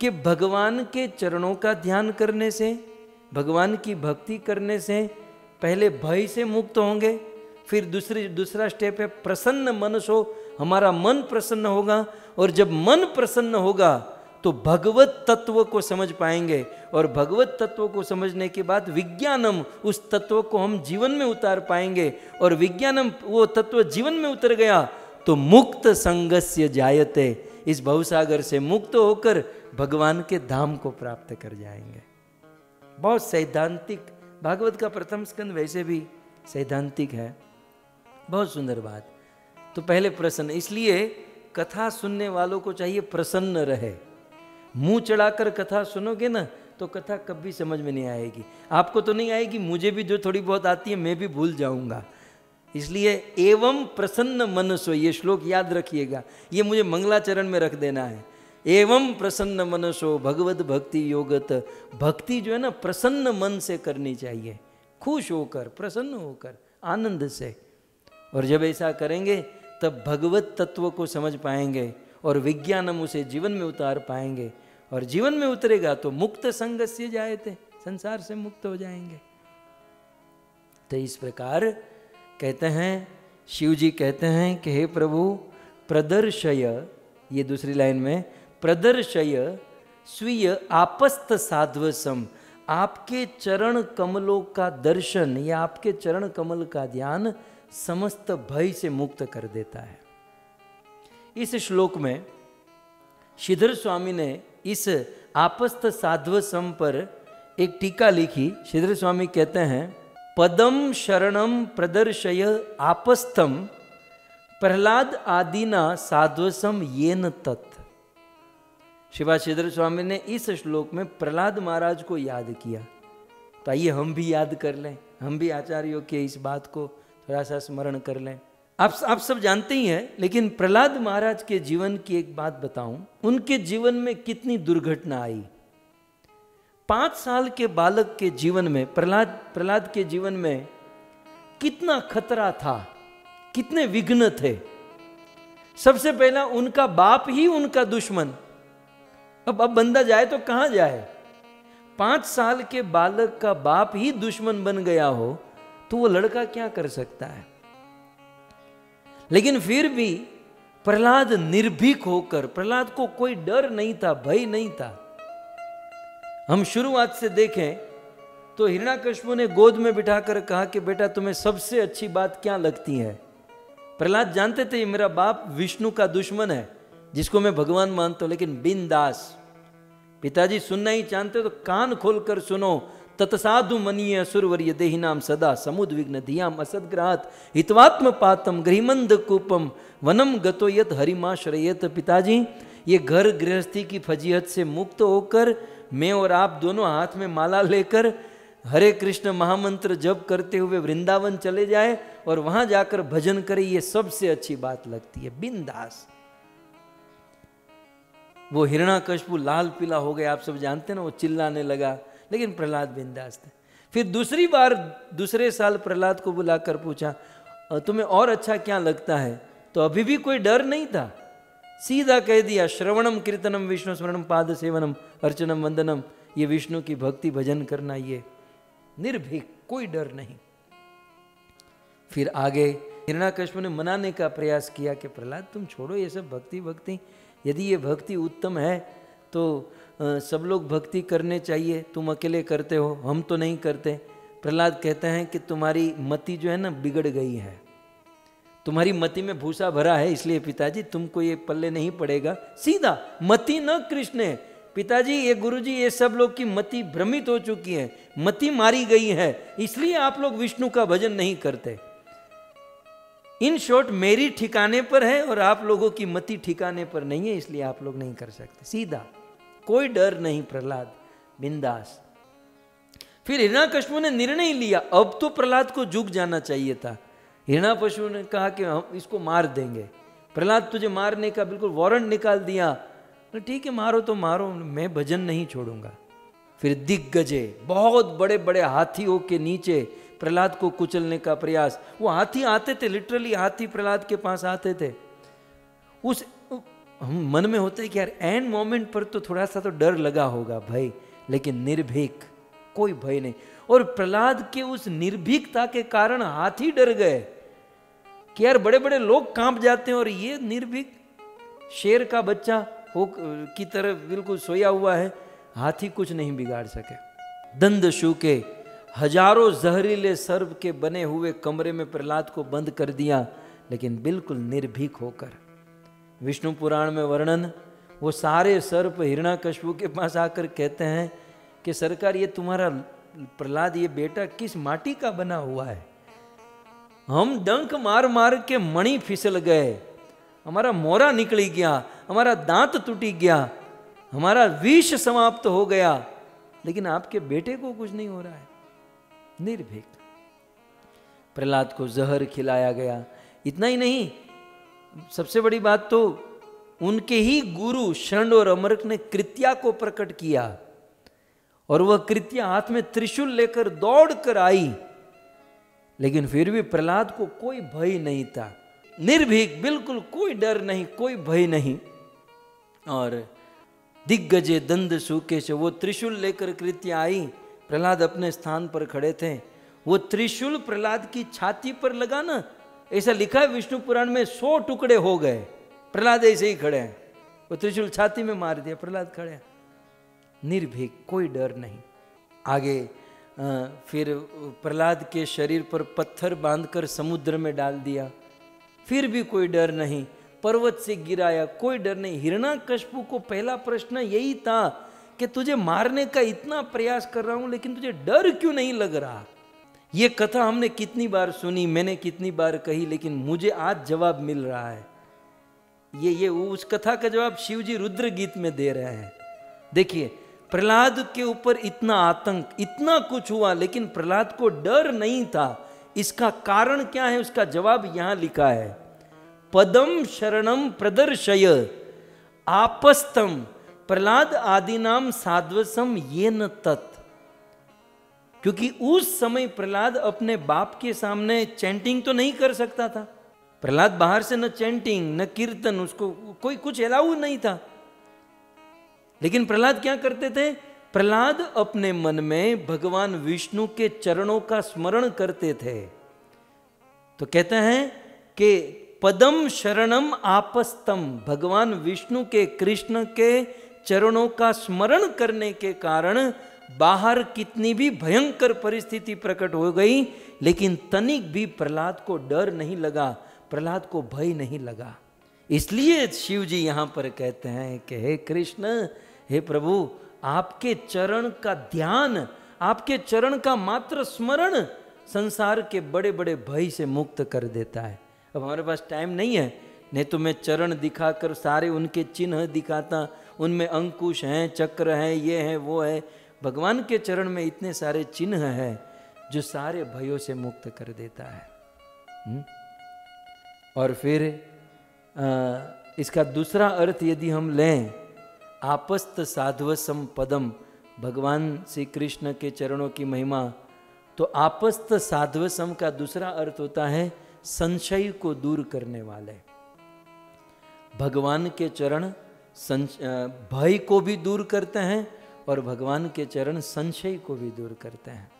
कि भगवान के चरणों का ध्यान करने से, भगवान की भक्ति करने से पहले भय से मुक्त होंगे, फिर दूसरा स्टेप है प्रसन्न मनसो, हमारा मन प्रसन्न होगा, और जब मन प्रसन्न होगा तो भगवत तत्व को समझ पाएंगे, और भगवत तत्व को समझने के बाद विज्ञानम, उस तत्व को हम जीवन में उतार पाएंगे, और विज्ञानम वो तत्व जीवन में उतर गया तो मुक्त संगस्य जायते, इस भवसागर से मुक्त होकर भगवान के धाम को प्राप्त कर जाएंगे। बहुत सैद्धांतिक, भागवत का प्रथम स्कंद वैसे भी सैद्धांतिक है, बहुत सुंदर बात। तो पहले प्रसन्न, इसलिए कथा सुनने वालों को चाहिए प्रसन्न रहे। मुंह चढ़ाकर कथा सुनोगे ना तो कथा कभी समझ में नहीं आएगी। आपको तो नहीं आएगी, मुझे भी जो थोड़ी बहुत आती है मैं भी भूल जाऊंगा। इसलिए एवं प्रसन्न मनसो, ये श्लोक याद रखिएगा, ये मुझे मंगलाचरण में रख देना है। एवं प्रसन्न मनसो भगवत भक्ति योगत, भक्ति जो है ना प्रसन्न मन से करनी चाहिए, खुश होकर, प्रसन्न होकर, आनंद से। और जब ऐसा करेंगे तब भगवत तत्व को समझ पाएंगे और विज्ञानम उसे जीवन में उतार पाएंगे, और जीवन में उतरेगा तो मुक्त संगस्य जायते, संसार से मुक्त हो जाएंगे। तो इस प्रकार कहते हैं, शिव जी कहते हैं कि हे प्रभु प्रदर्शय, ये दूसरी लाइन में, प्रदर्शय स्वीय आपस्त साध्वसम, आपके चरण कमलों का दर्शन या आपके चरण कमल का ध्यान समस्त भय से मुक्त कर देता है। इस श्लोक में श्रीधर स्वामी ने इस आपस्त साध्वसम पर एक टीका लिखी। श्रीधर स्वामी कहते हैं, पदम शरणम प्रदर्शय आपस्थम प्रहलाद आदिना साध्वसम येन तत्। शिवा श्रीधर स्वामी ने इस श्लोक में प्रहलाद महाराज को याद किया। तो आइए हम भी याद कर लें, हम भी आचार्यों के इस बात को थोड़ा सा स्मरण कर लें। आप सब जानते ही हैं, लेकिन प्रहलाद महाराज के जीवन की एक बात बताऊं, उनके जीवन में कितनी दुर्घटना आई। 5 साल के बालक के जीवन में, प्रहलाद के जीवन में कितना खतरा था, कितने विघ्न थे। सबसे पहला उनका बाप ही उनका दुश्मन। अब बंदा जाए तो कहां जाए। 5 साल के बालक का बाप ही दुश्मन बन गया हो तो वो लड़का क्या कर सकता है। लेकिन फिर भी प्रहलाद निर्भीक होकर, प्रहलाद को कोई डर नहीं था, भय नहीं था। हम शुरुआत से देखें तो हिरण्याकश्यप ने गोद में बिठाकर कहा कि बेटा तुम्हें सबसे अच्छी बात क्या लगती है। प्रहलाद जानते थे ये मेरा बाप विष्णु का दुश्मन है जिसको मैं भगवान मानता हूं, लेकिन बिंदास, पिताजी सुनना ही चाहते तो कान खोलकर सुनो। तत्साधु मनीय असुरवर्य देहि नाम सदा समुद्विग्न धियाम असदग्रहात हितवात्म पातम गृहमंद कूपम वनम गतो यत हरिमाश्रयत। पिताजी ये घर गृहस्थी की फजीहत से मुक्त होकर मैं और आप दोनों हाथ में माला लेकर हरे कृष्ण महामंत्र जप करते हुए वृंदावन चले जाए और वहां जाकर भजन करें, ये सबसे अच्छी बात लगती है। बिंदास। वो हिरण्याकश्यप लाल पीला हो गया, आप सब जानते ना, वो चिल्लाने लगा, लेकिन प्रहलाद बिंदास थे। फिर दूसरी बार दूसरे साल प्रहलाद को बुलाकर पूछा तुम्हें और अच्छा क्या लगता है, तो अभी भी कोई डर नहीं था। सीधा कह दिया श्रवणम कीर्तनम विष्णु स्मरणम पाद सेवनम अर्चनम वंदनम, ये विष्णु की भक्ति भजन करना, ये निर्भीक, कोई डर नहीं। फिर आगे हिरण्याकश्यप ने मनाने का प्रयास किया कि प्रहलाद तुम छोड़ो ये सब भक्ति, यदि ये भक्ति उत्तम है तो सब लोग भक्ति करने चाहिए, तुम अकेले करते हो, हम तो नहीं करते। प्रहलाद कहते हैं कि तुम्हारी मति जो है ना बिगड़ गई है, तुम्हारी मति में भूसा भरा है, इसलिए पिताजी तुमको ये पल्ले नहीं पड़ेगा। सीधा मति न कृष्ण है पिताजी, ये गुरुजी, ये सब लोग की मति भ्रमित हो चुकी है, मति मारी गई है, इसलिए आप लोग विष्णु का भजन नहीं करते। इन शॉर्ट मेरी ठिकाने पर है और आप लोगों की मति ठिकाने पर नहीं है, इसलिए आप लोग नहीं कर सकते। सीधा, कोई डर नहीं, प्रहलाद बिंदास। फिर हिरण्याकश्यप ने निर्णय लिया, अब तो प्रहलाद को झुक जाना चाहिए था। हिरण्याकश्यप ने कहा कि हम इसको मार देंगे। प्रहलाद तुझे मारने का बिल्कुल वारंट निकाल दिया। ठीक है मारो तो मारो, मैं भजन नहीं छोड़ूंगा। फिर दिग्गजे, बहुत बड़े बड़े हाथियों के नीचे प्रहलाद को कुचलने का प्रयास। वो हाथी आते थे, लिटरली हाथी प्रहलाद के पास आते थे। उस हम मन में होता है कि यार एंड मोमेंट पर तो थोड़ा सा तो डर लगा होगा भाई, लेकिन निर्भीक, कोई भय नहीं। और प्रहलाद के उस निर्भीकता के कारण हाथी डर गए कि यार बड़े बड़े लोग कांप जाते हैं और ये निर्भीक शेर का बच्चा हो की तरह बिल्कुल सोया हुआ है, हाथी कुछ नहीं बिगाड़ सके। दंदशु के हजारों जहरीले सर्प के बने हुए कमरे में प्रहलाद को बंद कर दिया, लेकिन बिल्कुल निर्भीक होकर। विष्णु पुराण में वर्णन, वो सारे सर्प हिरण्याकश्यप के पास आकर कहते हैं कि सरकार ये तुम्हारा प्रहलाद ये बेटा किस माटी का बना हुआ है, हम डंक मार मार के मणि फिसल गए, हमारा मोरा निकली गया, हमारा दांत टूटी गया, हमारा विष समाप्त हो गया, लेकिन आपके बेटे को कुछ नहीं हो रहा है। निर्भीक प्रहलाद को जहर खिलाया गया। इतना ही नहीं, सबसे बड़ी बात तो उनके ही गुरु शंड और अमरक ने कृत्या को प्रकट किया और वह कृत्या हाथ में त्रिशूल लेकर दौड़ कर आई, लेकिन फिर भी प्रहलाद को कोई भय नहीं था। निर्भीक, बिल्कुल कोई डर नहीं, कोई भय नहीं। और दिग्गजे दंड सूके से वो त्रिशूल लेकर कृत्या आई, प्रहलाद अपने स्थान पर खड़े थे। वो त्रिशूल प्रहलाद की छाती पर लगा ना, ऐसा लिखा है विष्णु पुराण में, 100 टुकड़े हो गए। प्रहलाद ऐसे ही खड़े हैं, वो त्रिशूल छाती में मार दिया, प्रहलाद खड़े हैं निर्भीक, कोई डर नहीं। आगे फिर प्रहलाद के शरीर पर पत्थर बांधकर समुद्र में डाल दिया, फिर भी कोई डर नहीं। पर्वत से गिराया, कोई डर नहीं। हिरण्याकश्यप को पहला प्रश्न यही था कि तुझे मारने का इतना प्रयास कर रहा हूं, लेकिन तुझे डर क्यों नहीं लग रहा। ये कथा हमने कितनी बार सुनी, मैंने कितनी बार कही, लेकिन मुझे आज जवाब मिल रहा है। ये उस कथा का जवाब शिव जी रुद्र गीत में दे रहे हैं। देखिए, प्रहलाद के ऊपर इतना आतंक, इतना कुछ हुआ, लेकिन प्रहलाद को डर नहीं था। इसका कारण क्या है, उसका जवाब यहां लिखा है, पदम शरणम प्रदर्शय आपस्तम प्रहलाद आदि नाम साध्वसम ये न तत्। क्योंकि उस समय प्रहलाद अपने बाप के सामने चैंटिंग तो नहीं कर सकता था। प्रहलाद बाहर से न चैंटिंग न कीर्तन, उसको कोई कुछ अलाउ नहीं था। लेकिन प्रहलाद क्या करते थे, प्रहलाद अपने मन में भगवान विष्णु के चरणों का स्मरण करते थे। तो कहते हैं कि पदम शरणम आपस्तम, भगवान विष्णु के, कृष्ण के चरणों का स्मरण करने के कारण बाहर कितनी भी भयंकर परिस्थिति प्रकट हो गई, लेकिन तनिक भी प्रहलाद को डर नहीं लगा, प्रहलाद को भय नहीं लगा। इसलिए शिव जी यहां पर कहते हैं कि हे कृष्ण, हे प्रभु, आपके चरण का ध्यान, आपके चरण का मात्र स्मरण संसार के बड़े बड़े भय से मुक्त कर देता है। अब हमारे पास टाइम नहीं है, नहीं तो मैं चरण दिखाकर सारे उनके चिन्ह दिखाता, उनमें अंकुश हैं, चक्र हैं, ये है वो है। भगवान के चरण में इतने सारे चिन्ह हैं जो सारे भयों से मुक्त कर देता है। और फिर इसका दूसरा अर्थ यदि हम लें, आपस्त साध्वसम पदम, भगवान श्री कृष्ण के चरणों की महिमा, तो आपस्त साध्वसम का दूसरा अर्थ होता है संशय को दूर करने वाले। भगवान के चरण भय को भी दूर करते हैं और भगवान के चरण संशय को भी दूर करते हैं।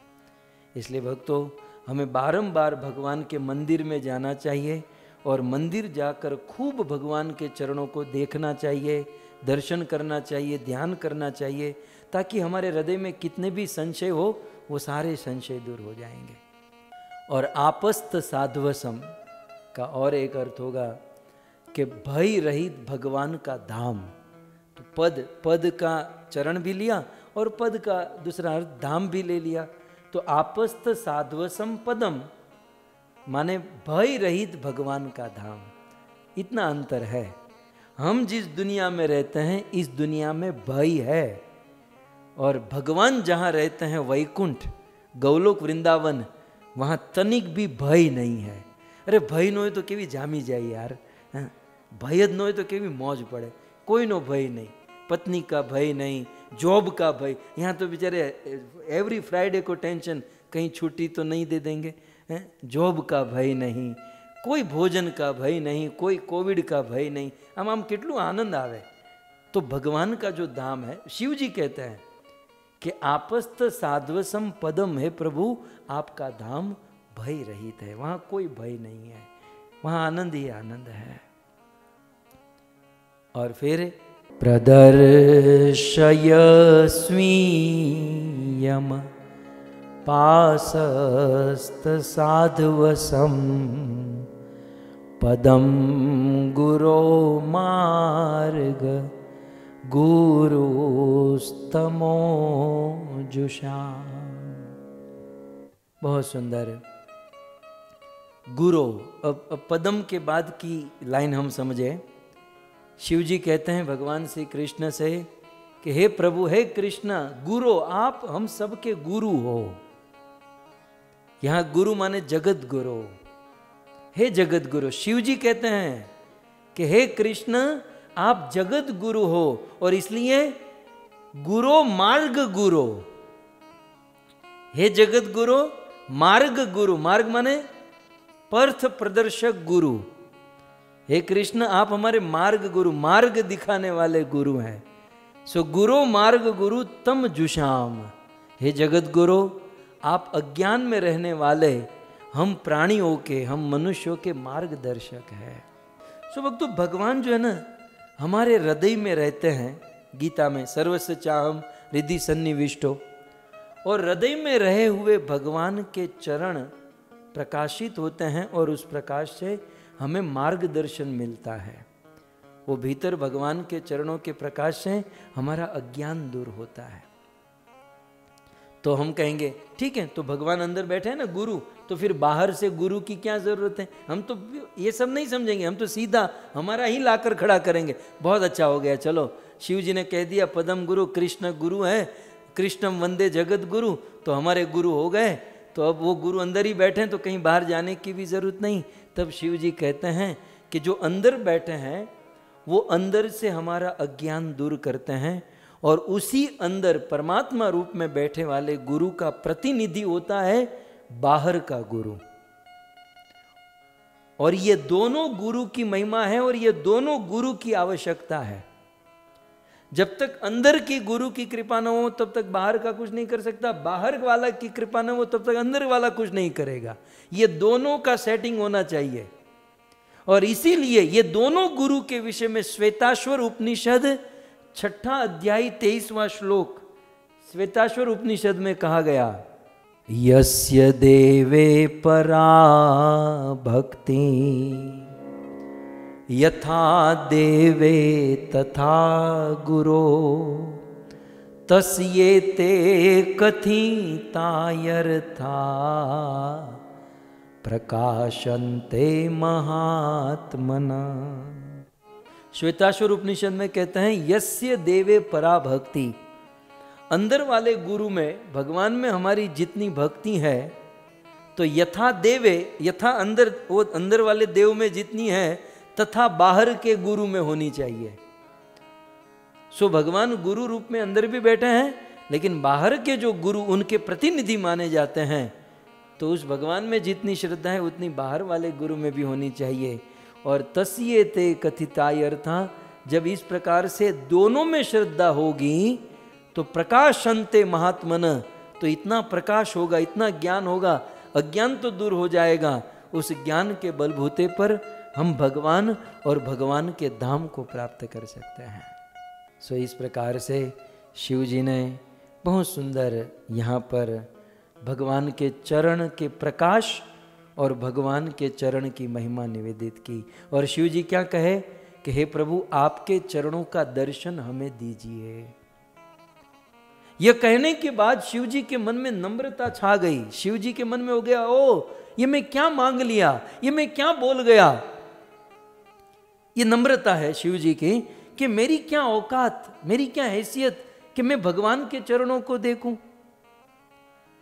इसलिए भक्तों, हमें बारंबार भगवान के मंदिर में जाना चाहिए और मंदिर जाकर खूब भगवान के चरणों को देखना चाहिए, दर्शन करना चाहिए, ध्यान करना चाहिए, ताकि हमारे हृदय में कितने भी संशय हो वो सारे संशय दूर हो जाएंगे। और आपस्त साध्वसम का और एक अर्थ होगा कि भय रहित भगवान का धाम। तो पद का चरण भी लिया और पद का दूसरा अर्थ धाम भी ले लिया। तो आपस्त साध्वसम पदम माने भय रहित भगवान का धाम। इतना अंतर है। हम जिस दुनिया में रहते हैं, इस दुनिया में भय है, और भगवान जहाँ रहते हैं वैकुंठ, गौलोक, वृंदावन, वहाँ तनिक भी भय नहीं है। अरे भय नो तो केवी जामी जाए यार, भय नो तो केवी मौज पड़े, कोई नो भय नहीं, पत्नी का भय नहीं, जॉब का भय। यहाँ तो बेचारे एवरी फ्राइडे को टेंशन, कहीं छुट्टी तो नहीं दे देंगे, जॉब का भय नहीं, कोई भोजन का भय नहीं, कोई कोविड का भय नहीं। आम केटलू आनंद आवे। तो भगवान का जो धाम है, शिव जी कहते हैं कि आपस्त साध्वसम पदम, है प्रभु आपका धाम भय रहित है, वहां कोई भय नहीं है, वहां आनंद ही आनंद है। और फिर प्रदर्शयस्वीयम पासस्त साध्वसम पदम गुरो मार्ग गुरुस्तमो जुषा। बहुत सुंदर। गुरु, अब पदम के बाद की लाइन हम समझे। शिव जी कहते हैं भगवान श्री कृष्ण से कि हे प्रभु, हे कृष्ण, गुरु आप हम सबके गुरु हो। यहां गुरु माने जगत गुरु, हे जगत गुरु। शिव जी कहते हैं कि हे कृष्ण आप जगत गुरु हो, और इसलिए गुरु मार्ग गुरु, हे जगत गुरु मार्ग गुरु, मार्ग माने पथ प्रदर्शक गुरु। हे कृष्ण आप हमारे मार्ग गुरु, मार्ग दिखाने वाले गुरु हैं। सो गुरु मार्ग गुरु तम जुषाम, हे जगत गुरु आप अज्ञान में रहने वाले हम प्राणियों के, हम मनुष्यों के मार्गदर्शक हैं। सो भक्तों, भगवान जो है ना हमारे हृदय में रहते हैं। गीता में सर्वस्य चाहम हृदि सन्निविष्टो, और हृदय में रहे हुए भगवान के चरण प्रकाशित होते हैं और उस प्रकाश से हमें मार्गदर्शन मिलता है। वो भीतर भगवान के चरणों के प्रकाश से हमारा अज्ञान दूर होता है। तो हम कहेंगे ठीक है, तो भगवान अंदर बैठे हैं ना गुरु, तो फिर बाहर से गुरु की क्या जरूरत है। हम तो ये सब नहीं समझेंगे, हम तो सीधा हमारा ही लाकर खड़ा करेंगे। बहुत अच्छा हो गया, चलो शिव जी ने कह दिया पदम गुरु कृष्ण गुरु है, कृष्णम वंदे जगत गुरु, तो हमारे गुरु हो गए। तो अब वो गुरु अंदर ही बैठे हैं, तो कहीं बाहर जाने की भी जरूरत नहीं। तब शिव जी कहते हैं कि जो अंदर बैठे हैं वो अंदर से हमारा अज्ञान दूर करते हैं, और उसी अंदर परमात्मा रूप में बैठे वाले गुरु का प्रतिनिधि होता है बाहर का गुरु। और ये दोनों गुरु की महिमा है, और ये दोनों गुरु की आवश्यकता है। जब तक अंदर की गुरु की कृपा न हो तब तक बाहर का कुछ नहीं कर सकता, बाहर वाला की कृपा न हो तब तक अंदर वाला कुछ नहीं करेगा। ये दोनों का सेटिंग होना चाहिए। और इसीलिए ये दोनों गुरु के विषय में श्वेताश्वर उपनिषद 6 अध्याय 23वां श्लोक श्वेताश्वर उपनिषद में कहा गया, यस्य देवे परा भक्ति यथा देवे तथा गुरो तस्येते कथितायर्था प्रकाशन्ते महात्मना। श्वेताश्वर उपनिषद में कहते हैं यस्य देवे परा भक्ति, अंदर वाले गुरु में भगवान में हमारी जितनी भक्ति है, तो यथा देवे, यथा अंदर, वो अंदर वाले देव में जितनी है तथा बाहर के गुरु में होनी चाहिए। सो भगवान गुरु रूप में अंदर भी बैठे हैं, लेकिन बाहर के जो गुरु उनके प्रतिनिधि माने जाते हैं, तो उस भगवान में जितनी श्रद्धा है उतनी बाहर वाले गुरु में भी होनी चाहिए। और तस्येते कथितायर्था, जब इस प्रकार से दोनों में श्रद्धा होगी तो प्रकाशन्ते महात्मन, तो इतना प्रकाश होगा, इतना ज्ञान होगा, अज्ञान तो दूर हो जाएगा। उस ज्ञान के बलबूते पर हम भगवान और भगवान के धाम को प्राप्त कर सकते हैं। सो इस प्रकार से शिव जी ने बहुत सुंदर यहाँ पर भगवान के चरण के प्रकाश और भगवान के चरण की महिमा निवेदित की। और शिव जी क्या कहे कि हे प्रभु आपके चरणों का दर्शन हमें दीजिए। यह कहने के बाद शिव जी के मन में नम्रता छा गई। शिव जी के मन में हो गया, ओ ये मैं क्या मांग लिया, ये मैं क्या बोल गया। ये नम्रता है शिव जी की कि मेरी क्या औकात, मेरी क्या हैसियत कि मैं भगवान के चरणों को देखूं।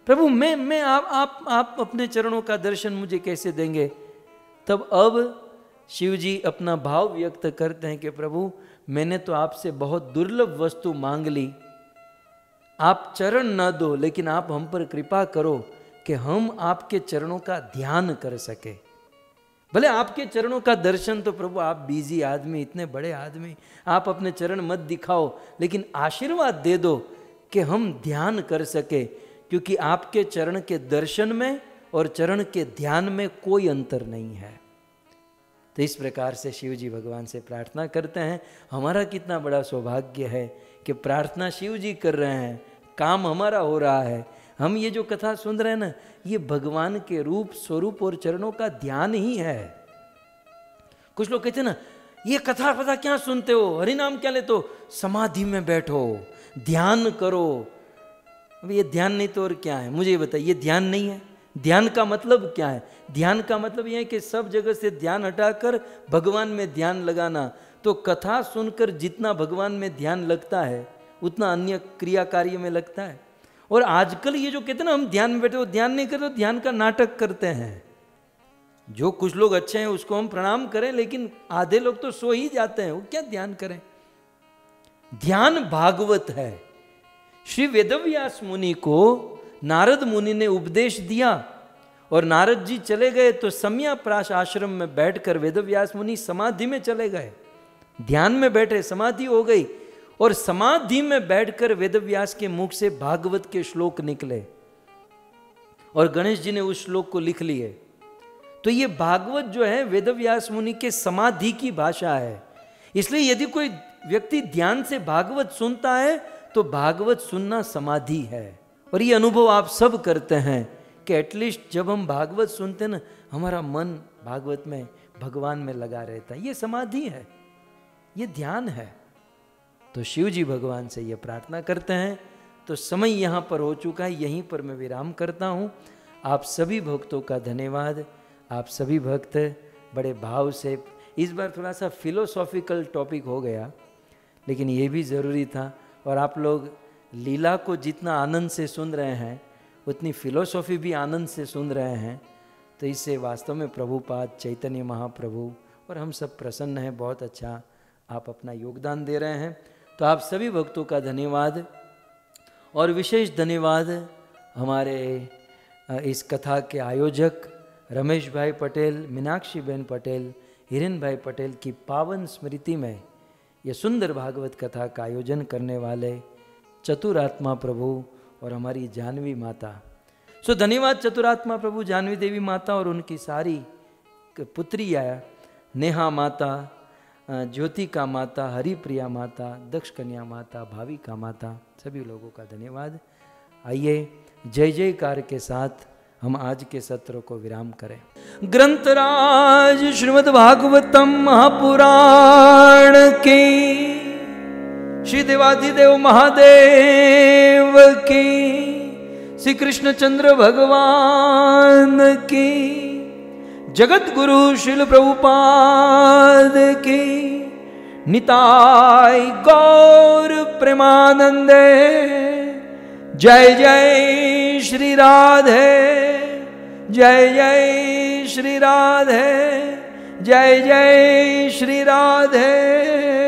प्रभु मैं आप अपने चरणों का दर्शन मुझे कैसे देंगे। तब अब शिव जी अपना भाव व्यक्त करते हैं कि प्रभु मैंने तो आपसे बहुत दुर्लभ वस्तु मांग ली, आप चरण न दो, लेकिन आप हम पर कृपा करो कि हम आपके चरणों का ध्यान कर सके। भले आपके चरणों का दर्शन तो प्रभु आप बिजी आदमी, इतने बड़े आदमी, आप अपने चरण मत दिखाओ, लेकिन आशीर्वाद दे दो कि हम ध्यान कर सके, क्योंकि आपके चरण के दर्शन में और चरण के ध्यान में कोई अंतर नहीं है। तो इस प्रकार से शिव जी भगवान से प्रार्थना करते हैं। हमारा कितना बड़ा सौभाग्य है कि प्रार्थना शिव जी कर रहे हैं, काम हमारा हो रहा है। हम ये जो कथा सुन रहे हैं ना, ये भगवान के रूप स्वरूप और चरणों का ध्यान ही है। कुछ लोग कहते हैं ना, ये कथा पता क्या सुनते हो, हरि नाम क्या लेते हो, समाधि में बैठो ध्यान करो। अब ये ध्यान नहीं तो और क्या है, मुझे ये बताइए, ये ध्यान नहीं है। ध्यान का मतलब क्या है? ध्यान का मतलब यह है कि सब जगह से ध्यान हटाकर भगवान में ध्यान लगाना। तो कथा सुनकर जितना भगवान में ध्यान लगता है उतना अन्य क्रिया कार्य में लगता है। और आजकल ये जो कहते हैं ना, हम ध्यान में बैठे हो, ध्यान नहीं करते, ध्यान का नाटक करते हैं। जो कुछ लोग अच्छे हैं उसको हम प्रणाम करें, लेकिन आधे लोग तो सो ही जाते हैं, वो क्या ध्यान करें। ध्यान भागवत है। श्री वेदव्यास मुनि को नारद मुनि ने उपदेश दिया और नारद जी चले गए तो सम्याप्राश आश्रम में बैठकर वेदव्यास मुनि समाधि में चले गए, ध्यान में बैठे, समाधि हो गई। और समाधि में बैठकर वेदव्यास के मुख से भागवत के श्लोक निकले और गणेश जी ने उस श्लोक को लिख लिए। तो ये भागवत जो है वेदव्यास मुनि के समाधि की भाषा है। इसलिए यदि कोई व्यक्ति ध्यान से भागवत सुनता है तो भागवत सुनना समाधि है। और ये अनुभव आप सब करते हैं कि एटलीस्ट जब हम भागवत सुनते हैं ना, हमारा मन भागवत में, भगवान में लगा रहता है। ये समाधि है, ये ध्यान है। तो शिव जी भगवान से ये प्रार्थना करते हैं। तो समय यहाँ पर हो चुका है, यहीं पर मैं विराम करता हूँ। आप सभी भक्तों का धन्यवाद। आप सभी भक्त बड़े भाव से, इस बार थोड़ा सा फिलोसॉफिकल टॉपिक हो गया, लेकिन ये भी ज़रूरी था। और आप लोग लीला को जितना आनंद से सुन रहे हैं उतनी फिलोसॉफी भी आनंद से सुन रहे हैं। तो इससे वास्तव में प्रभुपाद चैतन्य महाप्रभु और हम सब प्रसन्न हैं। बहुत अच्छा आप अपना योगदान दे रहे हैं। तो आप सभी भक्तों का धन्यवाद। और विशेष धन्यवाद हमारे इस कथा के आयोजक रमेश भाई पटेल, मीनाक्षी बहन पटेल, हिरेन भाई पटेल की पावन स्मृति में ये सुंदर भागवत कथा का आयोजन करने वाले चतुरात्मा प्रभु और हमारी जानवी माता। सो धन्यवाद चतुरात्मा प्रभु, जानवी देवी माता और उनकी सारी पुत्रिया, नेहा माता, ज्योतिका माता, हरिप्रिया माता, दक्ष कन्या माता, भाविका माता, सभी लोगों का धन्यवाद। आइए जय जयकार के साथ हम आज के सत्र को विराम करें। ग्रंथराज श्रीमद् भागवतम महापुराण की श्री देवाधिदेव महादेव की, श्री कृष्णचंद्र भगवान की, जगत गुरु श्रील प्रभुपाद की, निताय गौर प्रेमानंदे। जय जय श्री राधे, जय जय श्री राधे, जय जय श्री राधे।